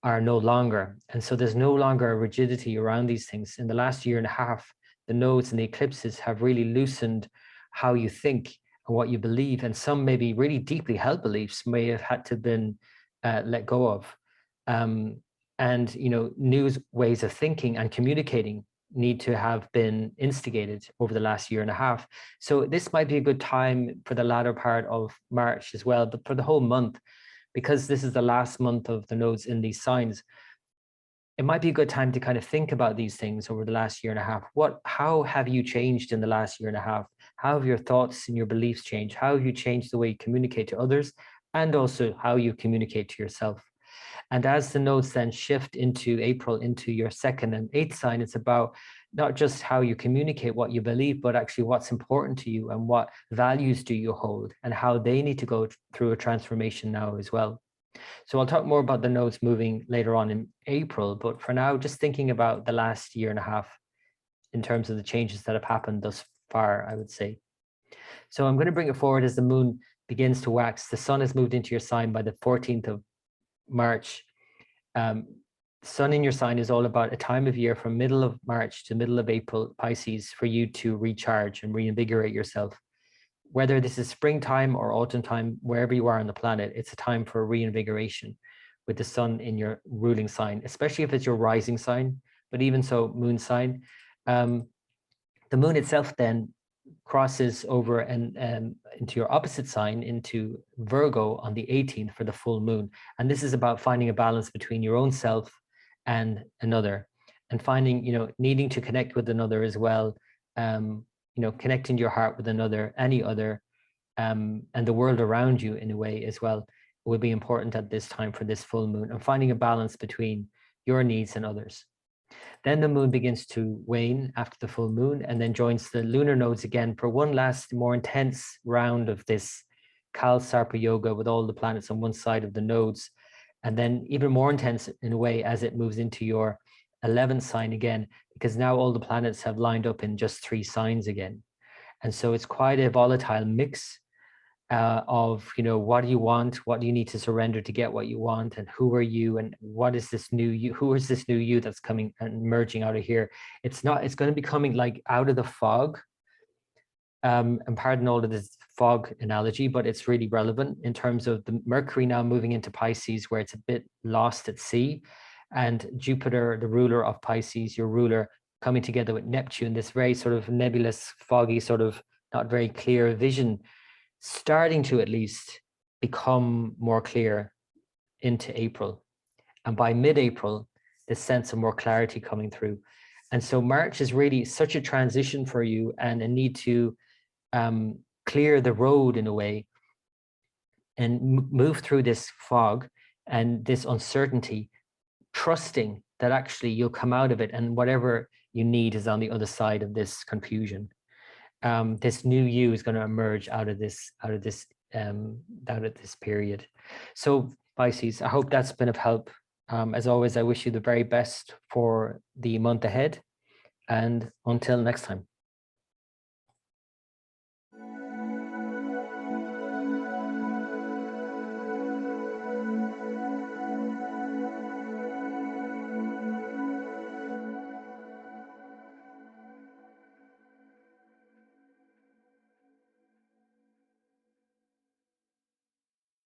are no longer. And so there's no longer a rigidity around these things. In the last year and a half, the nodes and the eclipses have really loosened how you think and what you believe. And some maybe really deeply held beliefs may have had to been let go of. And, new ways of thinking and communicating need to have been instigated over the last year and a half. So this might be a good time for the latter part of March as well, but for the whole month, because this is the last month of the nodes in these signs, it might be a good time to kind of think about these things over the last year and a half. How have you changed in the last year and a half? How have your thoughts and your beliefs changed? How have you changed the way you communicate to others, and also how you communicate to yourself? And as the nodes then shift into April, into your second and eighth sign, it's about not just how you communicate what you believe, but actually what's important to you and what values do you hold and how they need to go through a transformation now as well. So I'll talk more about the nodes moving later on in April, but for now, just thinking about the last year and a half in terms of the changes that have happened thus far, I would say. So I'm going to bring it forward as the moon begins to wax. The sun has moved into your sign by the 14th of March. Sun in your sign is all about a time of year from middle of March to middle of April, Pisces, for you to recharge and reinvigorate yourself. Whether this is springtime or autumn time, wherever you are on the planet, it's a time for reinvigoration with the sun in your ruling sign, especially if it's your rising sign, but even so, moon sign. The moon itself then crosses over and into your opposite sign, into Virgo, on the 18th for the full moon. And this is about finding a balance between your own self and another, and finding, needing to connect with another as well, connecting your heart with another, any other, and the world around you in a way as well will be important at this time for this full moon, and finding a balance between your needs and others. Then the moon begins to wane after the full moon, and then joins the lunar nodes again for one last more intense round of this Kal Sarpa yoga with all the planets on one side of the nodes, and then even more intense in a way as it moves into your 11th sign again, because now all the planets have lined up in just 3 signs again. And so it's quite a volatile mix of, what do you want, what do you need to surrender to get what you want, and who are you, and what is this new you, who is this new you that's coming and emerging out of here. It's going to be coming like out of the fog, and pardon all of this fog analogy, but it's really relevant in terms of the Mercury now moving into Pisces, where it's a bit lost at sea, and Jupiter, the ruler of Pisces, your ruler, coming together with Neptune, this very sort of nebulous, foggy, sort of not very clear vision, starting to at least become more clear into April. And by mid-April, this sense of more clarity coming through. And so March is really such a transition for you, and a need to clear the road in a way, and move through this fog and this uncertainty, trusting that actually you'll come out of it, and whatever you need is on the other side of this confusion. This new you is going to emerge out of this period. So Pisces, I hope that's been of help. As always, I wish you the very best for the month ahead, and until next time.